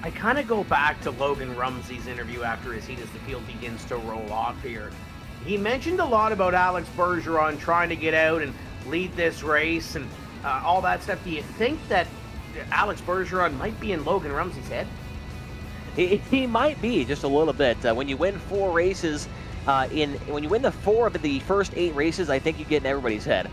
[SPEAKER 1] I kind of go back to Logan Rumsey's interview after his heat as the field begins to roll off here. He mentioned a lot about Alex Bergeron trying to get out and lead this race and all that stuff. Do you think that Alex Bergeron might be in Logan Rumsey's head?
[SPEAKER 2] He might be just a little bit. When you win 4 races, when you win the 4 of the first 8 races, I think you get in everybody's head.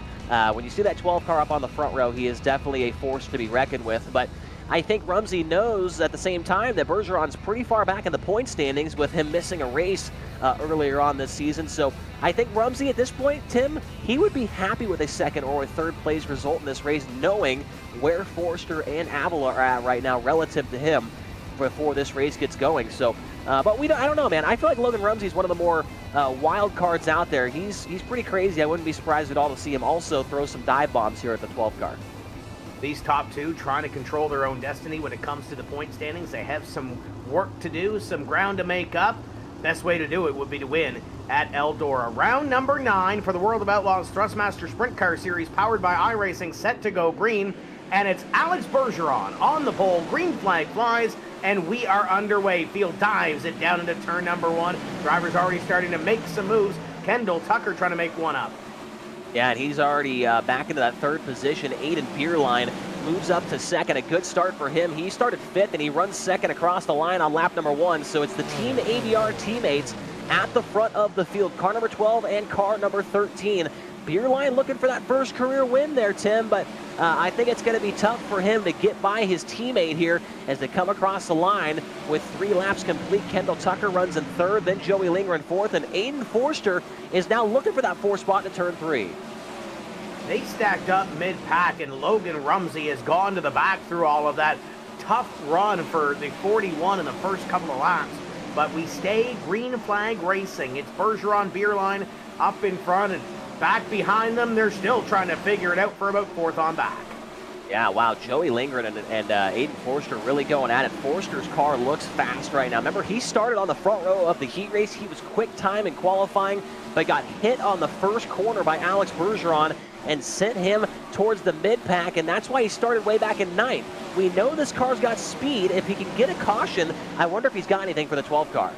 [SPEAKER 2] When you see that 12 car up on the front row, he is definitely a force to be reckoned with. But I think Rumsey knows at the same time that Bergeron's pretty far back in the point standings with him missing a race earlier on this season. So I think Rumsey at this point, Tim, he would be happy with a 2nd or a 3rd place result in this race, knowing where Forster and Avila are at right now relative to him before this race gets going. So, but I don't know, man. I feel like Logan Rumsey is one of the more wild cards out there. He's pretty crazy. I wouldn't be surprised at all to see him also throw some dive bombs here at the 12 car.
[SPEAKER 1] These top 2 trying to control their own destiny when it comes to the point standings. They have some work to do, some ground to make up. Best way to do it would be to win at Eldora. Round number 9 for the World of Outlaws Thrustmaster Sprint Car Series powered by iRacing, set to go green. and it's Alex Bergeron on the pole. Green flag flies, and we are underway. Field dives it down into turn number 1. Driver's already starting to make some moves. Kendall Tucker trying to make one up.
[SPEAKER 2] Yeah, and he's already back into that third position. Aiden Bierlein moves up to second. A good start for him. He started 5th, and he runs second across the line on lap number 1. So it's the Team ABR teammates at the front of the field. Car number 12 and car number 13. Bierlein looking for that first career win there, Tim, but I think it's going to be tough for him to get by his teammate here as they come across the line with 3 laps complete. Kendall Tucker runs in 3rd, then Joey Linger in 4th, and Aiden Forster is now looking for that 4th spot to turn 3.
[SPEAKER 1] They stacked up mid-pack, and Logan Rumsey has gone to the back through all of that. Tough run for the 41 in the first couple of laps, but we stay green flag racing. It's Bergeron, Bierlein up in front, and back behind them, they're still trying to figure it out for about 4th on back.
[SPEAKER 2] Yeah, wow, Joey Lingren and Aiden Forster really going at it. Forster's car looks fast right now. Remember, he started on the front row of the heat race. He was quick time in qualifying, but got hit on the first corner by Alex Bergeron and sent him towards the mid-pack, and that's why he started way back in 9th. We know this car's got speed. If he can get a caution, I wonder if he's got anything for the 12 car.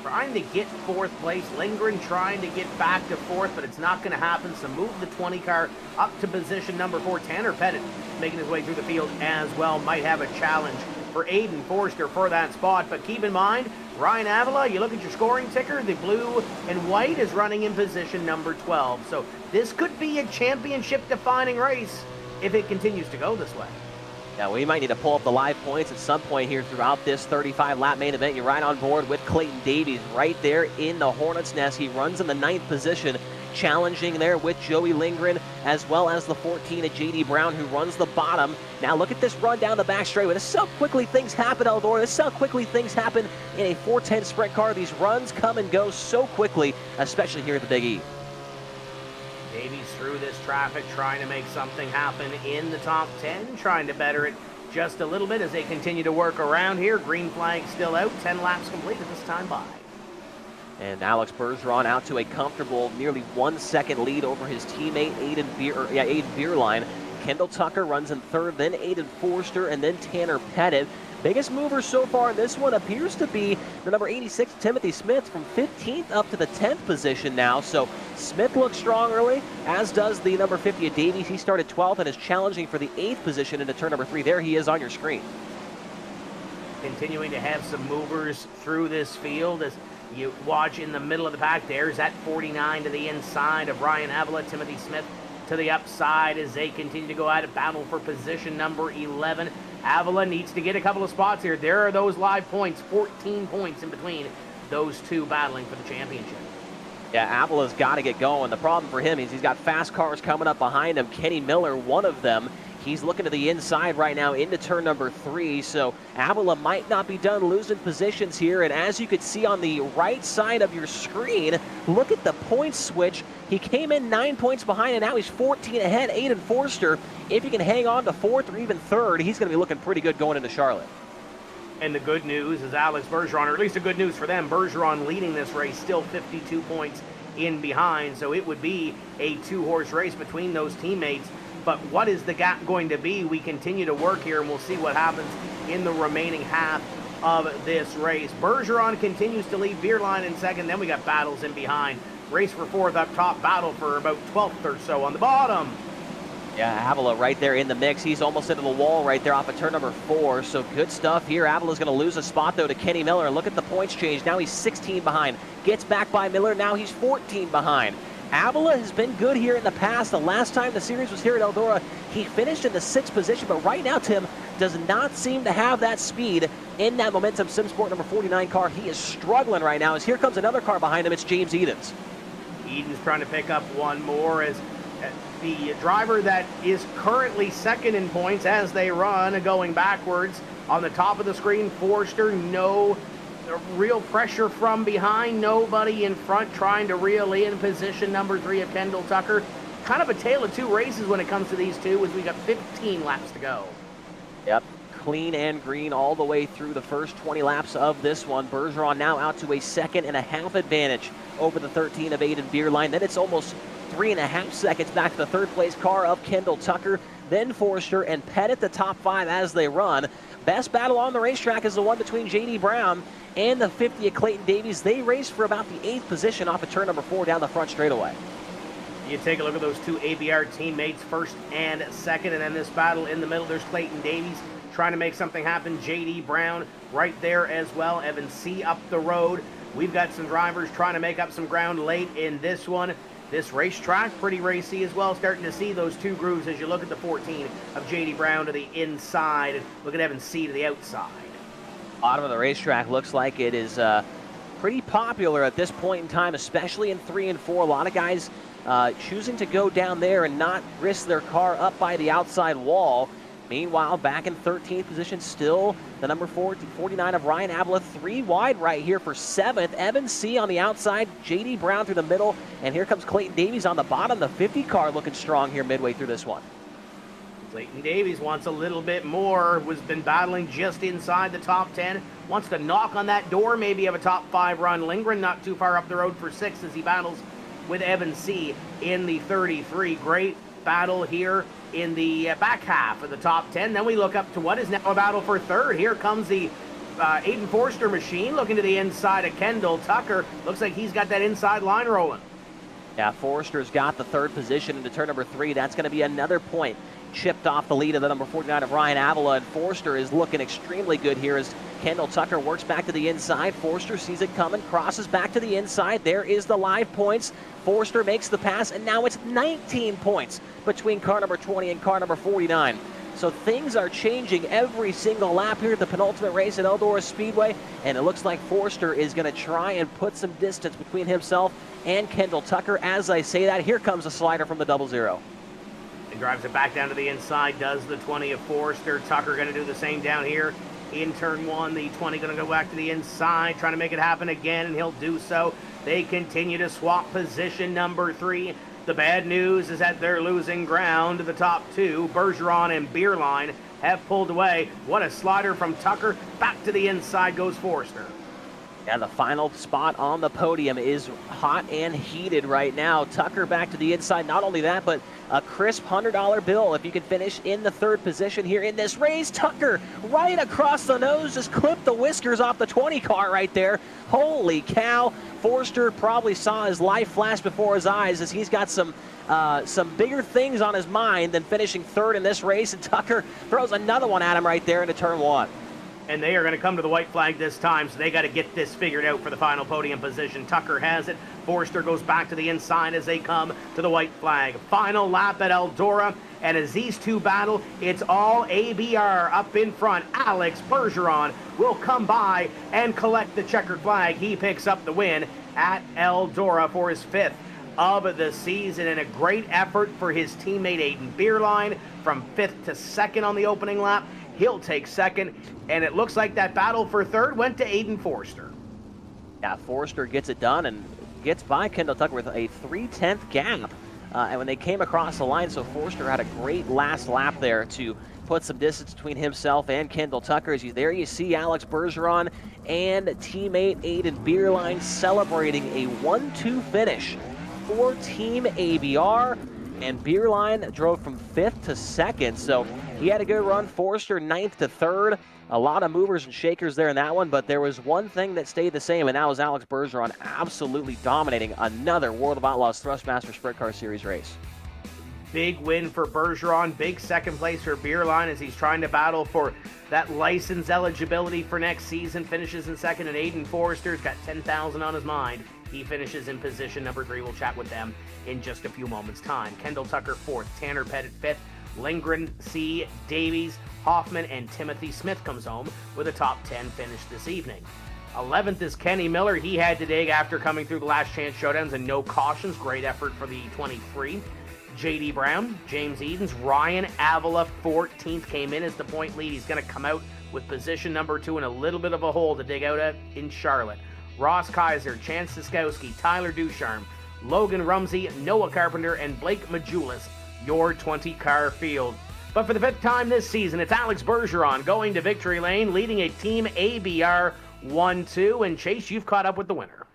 [SPEAKER 1] Trying to get 4th place. Lindgren trying to get back to 4th, but it's not going to happen. So move the 20 car up to position number 4. Tanner Pettit making his way through the field as well. Might have a challenge for Aiden Forster for that spot. But keep in mind, Ryan Avila, you look at your scoring ticker, the blue and white is running in position number 12. So this could be a championship-defining race if it continues to go this way.
[SPEAKER 2] Yeah, we might need to pull up the live points at some point here throughout this 35-lap main event. You're right on board with Clayton Davies right there in the Hornet's Nest. He runs in the 9th position, challenging there with Joey Lindgren, as well as the 14 of J.D. Brown, who runs the bottom. Now look at this run down the back straightaway. This is how quickly things happen, Eldora. This is how quickly things happen in a 410 sprint car. These runs come and go so quickly, especially here at the Big E.
[SPEAKER 1] Davies through this traffic, trying to make something happen in the top 10, trying to better it just a little bit as they continue to work around here. Green flag still out, 10 laps complete at this time by.
[SPEAKER 2] And Alex Bergeron out to a comfortable nearly 1 second lead over his teammate Aiden Bierlein. Kendall Tucker runs in 3rd, then Aiden Forster, and then Tanner Pettit. Biggest mover so far in this one appears to be the number 86, Timothy Smith, from 15th up to the 10th position now. So Smith looks strong early, as does the number 50 of Davies. He started 12th and is challenging for the 8th position into turn number 3. There he is on your screen.
[SPEAKER 1] Continuing to have some movers through this field as you watch in the middle of the pack. There's that 49 to the inside of Ryan Avila. Timothy Smith to the upside as they continue to go at it. Battle for position number 11. Avila needs to get a couple of spots here. There are those live points, 14 points in between those two battling for the championship.
[SPEAKER 2] Yeah, Avila's got to get going. The problem for him is he's got fast cars coming up behind him. Kenny Miller, one of them. He's looking to the inside right now into turn number 3, so Avila might not be done losing positions here. And as you can see on the right side of your screen, look at the point switch. He came in 9 points behind, and now he's 14 ahead. Aiden Forster, if he can hang on to 4th or even 3rd, he's going to be looking pretty good going into Charlotte.
[SPEAKER 1] And the good news is Alex Bergeron, or at least the good news for them, Bergeron leading this race, still 52 points in behind, so it would be a 2-horse race between those teammates. But what is the gap going to be? We continue to work here, and we'll see what happens in the remaining half of this race. Bergeron continues to lead Bierlein in second. Then we got battles in behind. Race for 4th up top, battle for about 12th or so on the bottom.
[SPEAKER 2] Yeah, Avila right there in the mix. He's almost into the wall right there off of turn number 4. So good stuff here. Avila's going to lose a spot, though, to Kenny Miller. Look at the points change. Now he's 16 behind. Gets back by Miller. Now he's 14 behind. Avila has been good here in the past. The last time the series was here at Eldora, he finished in the 6th position. But right now, Tim does not seem to have that speed in that Momentum SimSport number 49 car. He is struggling right now as here comes another car behind him. It's James Edens.
[SPEAKER 1] Edens trying to pick up one more as the driver that is currently second in points as they run going backwards. On the top of the screen, Forster, no real pressure from behind, nobody in front trying to reel in position number 3 of Kendall Tucker. Kind of a tale of 2 races when it comes to these two as we got 15 laps to go.
[SPEAKER 2] Yep, clean and green all the way through the first 20 laps of this one. Bergeron now out to a 2.5 advantage over the 13 of Aiden Bierlein. Then it's almost 3.5 seconds back to the 3rd place car of Kendall Tucker. then Forster, and Pettit the top 5 as they run. Best battle on the racetrack is the one between J.D. Brown and the 50 of Clayton Davies. They race for about the 8th position off of turn number 4 down the front straightaway.
[SPEAKER 1] You take a look at those two ABR teammates, first and second, and then this battle in the middle, there's Clayton Davies trying to make something happen. J.D. Brown right there as well. Evan C. up the road. We've got some drivers trying to make up some ground late in this one. This racetrack, pretty racy as well. Starting to see those two grooves as you look at the 14 of J.D. Brown to the inside. And look at Evan C. to the outside.
[SPEAKER 2] Bottom of the racetrack looks like it is pretty popular at this point in time, especially in 3 and 4. A lot of guys choosing to go down there and not risk their car up by the outside wall. Meanwhile, back in 13th position, still the number 49 of Ryan Avila, 3 wide right here for 7th. Evan C. on the outside, J.D. Brown through the middle, and here comes Clayton Davies on the bottom. The 50 car looking strong here midway through this one.
[SPEAKER 1] Clayton Davies wants a little bit more, has been battling just inside the top 10, wants to knock on that door, maybe have a top 5 run. Lindgren not too far up the road for 6 as he battles with Evan C. in the 33. Great battle here in the back half of the top 10. Then we look up to what is now a battle for 3rd. Here comes the Aiden Forster machine looking to the inside of Kendall Tucker. Looks like he's got that inside line rolling.
[SPEAKER 2] Yeah, Forster's got the 3rd position into turn number 3. That's going to be another point chipped off the lead of the number 49 of Ryan Avila, and Forster is looking extremely good here as Kendall Tucker works back to the inside. Forster sees it coming, crosses back to the inside. There is the live points. Forster makes the pass, and now it's 19 points between car number 20 and car number 49. So things are changing every single lap here at the penultimate race at Eldora Speedway, and it looks like Forster is going to try and put some distance between himself and Kendall Tucker. As I say that, here comes a slider from the 00.
[SPEAKER 1] And drives it back down to the inside, does the 20 of Forster. Tucker going to do the same down here in turn 1. The 20 going to go back to the inside, trying to make it happen again, and he'll do so. They continue to swap position number 3. The bad news is that they're losing ground to the top 2. Bergeron and Beerline have pulled away. What a slider from Tucker. Back to the inside goes Forster.
[SPEAKER 2] Yeah, the final spot on the podium is hot and heated right now. Tucker back to the inside. Not only that, but a crisp $100 bill if you can finish in the 3rd position here in this race. Tucker right across the nose, just clipped the whiskers off the 20 car right there. Holy cow. Forster probably saw his life flash before his eyes as he's got some bigger things on his mind than finishing 3rd in this race, and Tucker throws another one at him right there into turn 1.
[SPEAKER 1] And they are going to come to the white flag this time, so they got to get this figured out for the final podium position. Tucker has it. Forster goes back to the inside as they come to the white flag. Final lap at Eldora, and as these two battle, it's all ABR up in front. Alex Bergeron will come by and collect the checkered flag. He picks up the win at Eldora for his 5th of the season, and a great effort for his teammate Aiden Beerline from 5th to 2nd on the opening lap. He'll take 2nd, and it looks like that battle for 3rd went to Aiden Forster.
[SPEAKER 2] Yeah, Forster gets it done and gets by Kendall Tucker with a 3/10 gap. And when they came across the line, so Forster had a great last lap there to put some distance between himself and Kendall Tucker. There you see Alex Bergeron and teammate Aiden Beerline celebrating a 1-2 finish for Team ABR. And Beerline drove from 5th to 2nd, so he had a good run. Forster 9th to 3rd. A lot of movers and shakers there in that one, but there was one thing that stayed the same, and that was Alex Bergeron absolutely dominating another World of Outlaws Thrustmaster Sprint Car Series race.
[SPEAKER 1] Big win for Bergeron, big 2nd place for Beerline as he's trying to battle for that license eligibility for next season. Finishes in 2nd, and Aiden Forster's got 10,000 on his mind. He finishes in position number 3. We'll chat with them in just a few moments' time. Kendall Tucker 4th, Tanner Pettit 5th, Lindgren, C, Davies, Hoffman, and Timothy Smith comes home with a top 10 finish this evening. 11th is Kenny Miller. He had to dig after coming through the last chance showdowns and no cautions. Great effort for the 23. J.D. Brown, James Edens, Ryan Avila 14th came in as the point lead. He's going to come out with position number 2 and a little bit of a hole to dig out at in Charlotte. Ross Kaiser, Chance Siskowski, Tyler Ducharme, Logan Rumsey, Noah Carpenter, and Blake Majulis, your 20-car field. But for the 5th time this season, it's Alex Bergeron going to victory lane, leading a Team ABR 1-2. And Chase, you've caught up with the winner.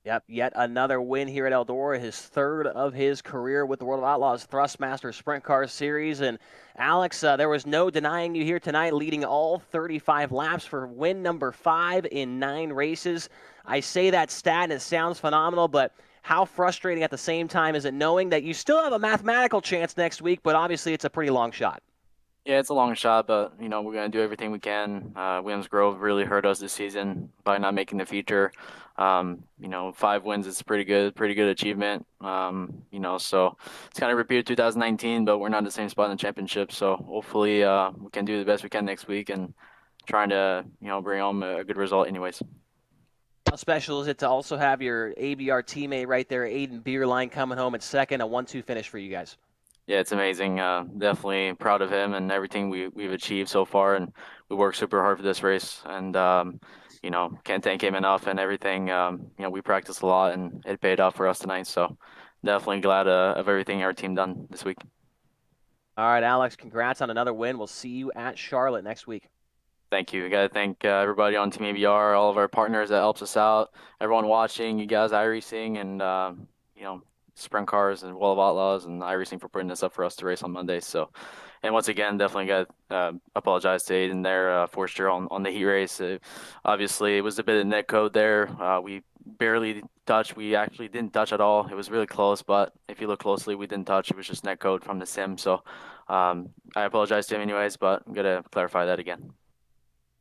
[SPEAKER 2] Yep, yet another win here at Eldora, his third of his career with the World of Outlaws Thrustmaster Sprint Car Series. And Alex, there was no denying you here tonight, leading all 35 laps for win number 5 in 9 races. I say that stat and it sounds phenomenal, but how frustrating at the same time is it knowing that you still have a mathematical chance next week, but obviously it's a pretty long shot?
[SPEAKER 3] Yeah, it's a long shot, but we're gonna do everything we can. Williams Grove really hurt us this season by not making the feature. 5 wins is pretty good achievement. So it's kind of repeated 2019, but we're not in the same spot in the championship. So hopefully, we can do the best we can next week and trying to bring home a good result, anyways.
[SPEAKER 2] How special is it to also have your ABR teammate right there, Aiden Beerline, coming home at second, a 1-2 finish for you guys?
[SPEAKER 3] Yeah, it's amazing. Definitely proud of him and everything we've achieved so far, and we worked super hard for this race. And can't thank him enough and everything. We practiced a lot, and it paid off for us tonight. So definitely glad of everything our team done this week.
[SPEAKER 2] All right, Alex, congrats on another win. We'll see you at Charlotte next week.
[SPEAKER 3] Thank you. I got to thank everybody on Team ABR, all of our partners that helps us out, everyone watching, you guys, iRacing, and Sprint Cars and World of Outlaws and iRacing for putting this up for us to race on Monday. So, and once again, definitely got to apologize to Aiden there for sure on the heat race. Obviously, it was a bit of net code there. We barely touched. We actually didn't touch at all. It was really close, but if you look closely, we didn't touch. It was just net code from the sim. So I apologize to him anyways, but I'm going to clarify that again.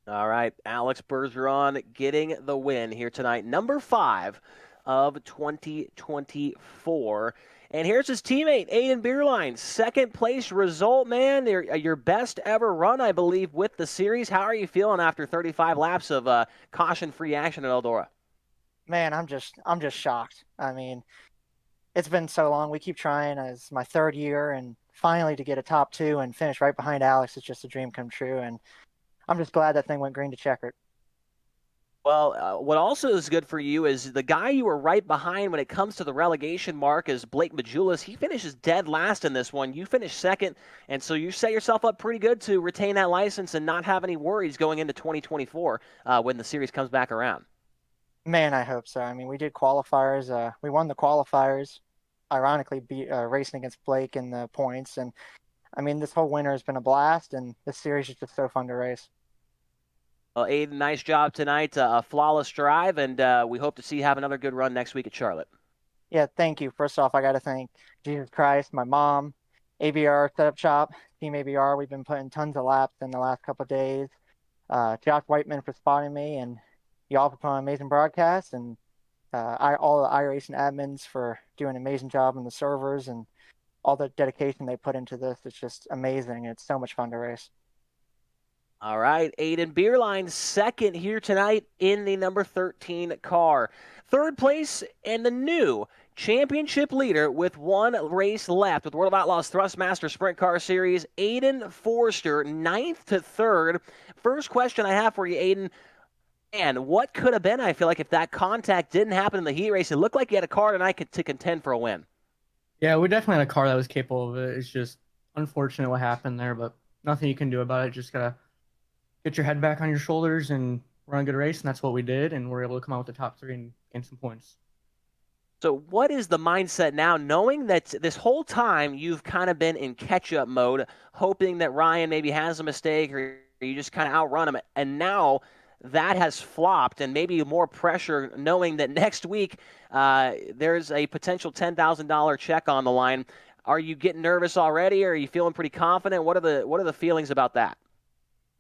[SPEAKER 2] All right, Alex Bergeron getting the win here tonight, number 5 of 2024. And here's his teammate, Aiden Beerline. Second place result, man. Your best ever run, I believe, with the series. How are you feeling after 35 laps of caution-free action at Eldora?
[SPEAKER 11] Man, I'm just shocked. I mean, it's been so long. We keep trying. It's my 3rd year, and finally to get a top 2 and finish right behind Alex is just a dream come true. And I'm just glad that thing went green to checkered.
[SPEAKER 2] Well, what also is good for you is the guy you were right behind when it comes to the relegation mark is Blake Majulis. He finishes dead last in this one. You finished second, and so you set yourself up pretty good to retain that license and not have any worries going into 2024 when the series comes back around.
[SPEAKER 11] Man, I hope so. I mean, we did qualifiers. We won the qualifiers, ironically racing against Blake in the points. And, I mean, this whole winter has been a blast, and this series is just so fun to race.
[SPEAKER 2] Well, Aiden, nice job tonight. A flawless drive, and we hope to see you have another good run next week at Charlotte.
[SPEAKER 11] Yeah, thank you. First off, I got to thank Jesus Christ, my mom, ABR Setup Shop, Team ABR. We've been putting tons of laps in the last couple of days. Josh Whiteman for spotting me, and y'all for putting on an amazing broadcast, and all the iRacing admins for doing an amazing job on the servers and all the dedication they put into this. It's just amazing. It's so much fun to race.
[SPEAKER 2] All right, Aiden Beerline, second here tonight in the number 13 car. Third place and the new championship leader with 1 race left with World of Outlaws Thrustmaster Sprint Car Series, Aiden Forster, 9th to 3rd. First question I have for you, Aiden, and what could have been, I feel like, if that contact didn't happen in the heat race? It looked like you had a car tonight to contend for a win.
[SPEAKER 12] Yeah, we definitely had a car that was capable of it. It's just unfortunate what happened there, but nothing you can do about it. Just got to get your head back on your shoulders and run a good race, and that's what we did, and we're able to come out with the top 3 and gain some points.
[SPEAKER 2] So what is the mindset now, knowing that this whole time you've kind of been in catch-up mode, hoping that Ryan maybe has a mistake or you just kind of outrun him, and now that has flopped and maybe more pressure knowing that next week there's a potential $10,000 check on the line. Are you getting nervous already, or are you feeling pretty confident? What are the feelings about that?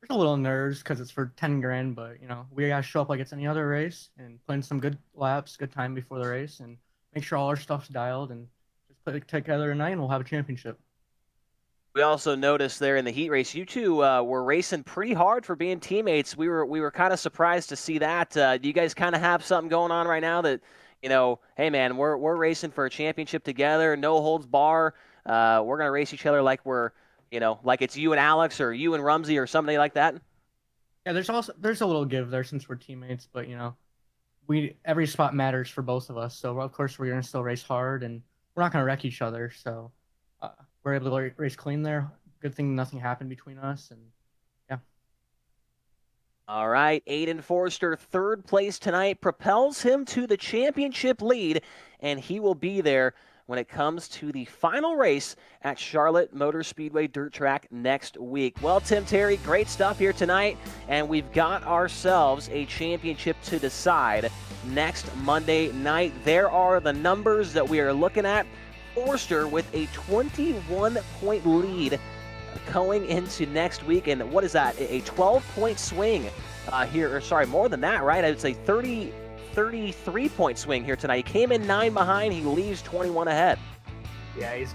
[SPEAKER 12] There's a little nerves because it's for 10 grand, but we gotta show up like it's any other race and put in some good laps, good time before the race, and make sure all our stuff's dialed and just put it together tonight, and we'll have a championship.
[SPEAKER 2] We also noticed there in the heat race, you two were racing pretty hard for being teammates. We were kind of surprised to see that. Do you guys kind of have something going on right now that, hey man, we're racing for a championship together, no holds bar. We're gonna race each other like we're like it's you and Alex or you and Rumsey or somebody like that?
[SPEAKER 12] Yeah, there's a little give there since we're teammates, but every spot matters for both of us. So of course we're gonna still race hard, and we're not gonna wreck each other. So we're able to race clean there. Good thing nothing happened between us, and yeah.
[SPEAKER 2] All right, Aiden Forster, third place tonight, propels him to the championship lead, and he will be there when it comes to the final race at Charlotte Motor Speedway Dirt Track next week. Well, Tim Terry, great stuff here tonight, and we've got ourselves a championship to decide next Monday night. There are the numbers that we are looking at. Forster with a 21-point lead going into next week, and what is that? A 12-point swing here, or sorry, more than that, right? I would say 33-point swing here tonight. He came in 9 behind. He leaves 21 ahead.
[SPEAKER 1] Yeah, he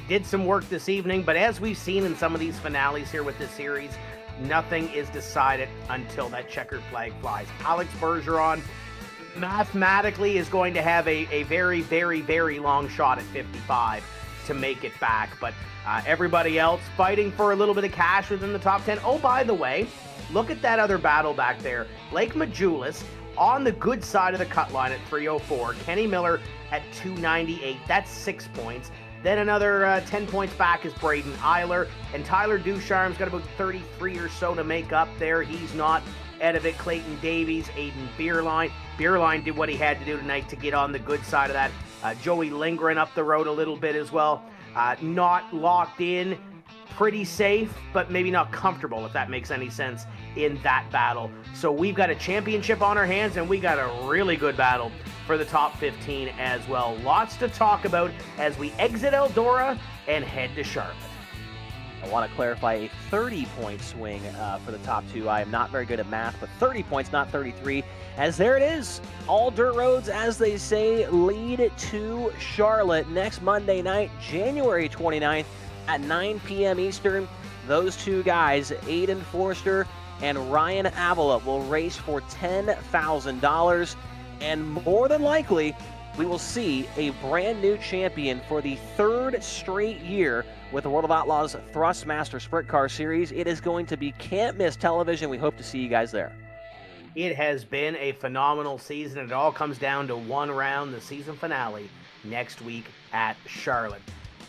[SPEAKER 1] did some work this evening, but as we've seen in some of these finales here with this series, nothing is decided until that checkered flag flies. Alex Bergeron mathematically is going to have a very, very, very long shot at 55 to make it back, but everybody else fighting for a little bit of cash within the top 10. Oh, by the way, look at that other battle back there. Blake Majulis on the good side of the cut line at 304. Kenny Miller at 298. That's 6 points. Then another 10 points back is Braden Eiler. And Tyler Ducharme's got about 33 or so to make up there. He's not out of it. Clayton Davies, Aiden Beerline. Beerline did what he had to do tonight to get on the good side of that. Joey Lindgren up the road a little bit as well. Not locked in. Pretty safe, but maybe not comfortable, if that makes any sense, in that battle. So we've got a championship on our hands, and we got a really good battle for the top 15 as well. Lots to talk about as we exit Eldora and head to Charlotte.
[SPEAKER 2] I want to clarify a 30-point swing for the top two. I am not very good at math, but 30 points, not 33. As there it is, all dirt roads, as they say, lead to Charlotte next Monday night, January 29th at 9 p.m. Eastern. Those two guys, Aiden Forster and Ryan Avila, will race for $10,000. And more than likely, we will see a brand new champion for the third straight year with the World of Outlaws Thrustmaster Sprint Car Series. It is going to be can't-miss television. We hope to see you guys there.
[SPEAKER 1] It has been a phenomenal season. It all comes down to one round, the season finale, next week at Charlotte.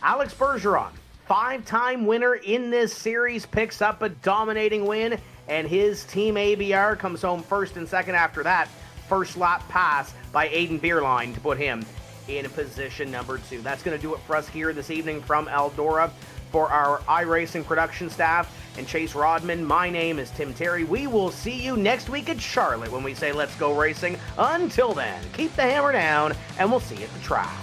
[SPEAKER 1] Alex Bergeron, 5-time winner in this series, picks up a dominating win, and his team ABR comes home first and second after that. First lap pass by Aiden Beerline to put him in position number 2. That's going to do it for us here this evening from Eldora. For our iRacing production staff and Chase Rodman, my name is Tim Terry. We will see you next week at Charlotte when we say let's go racing. Until then, keep the hammer down, and we'll see you at the track.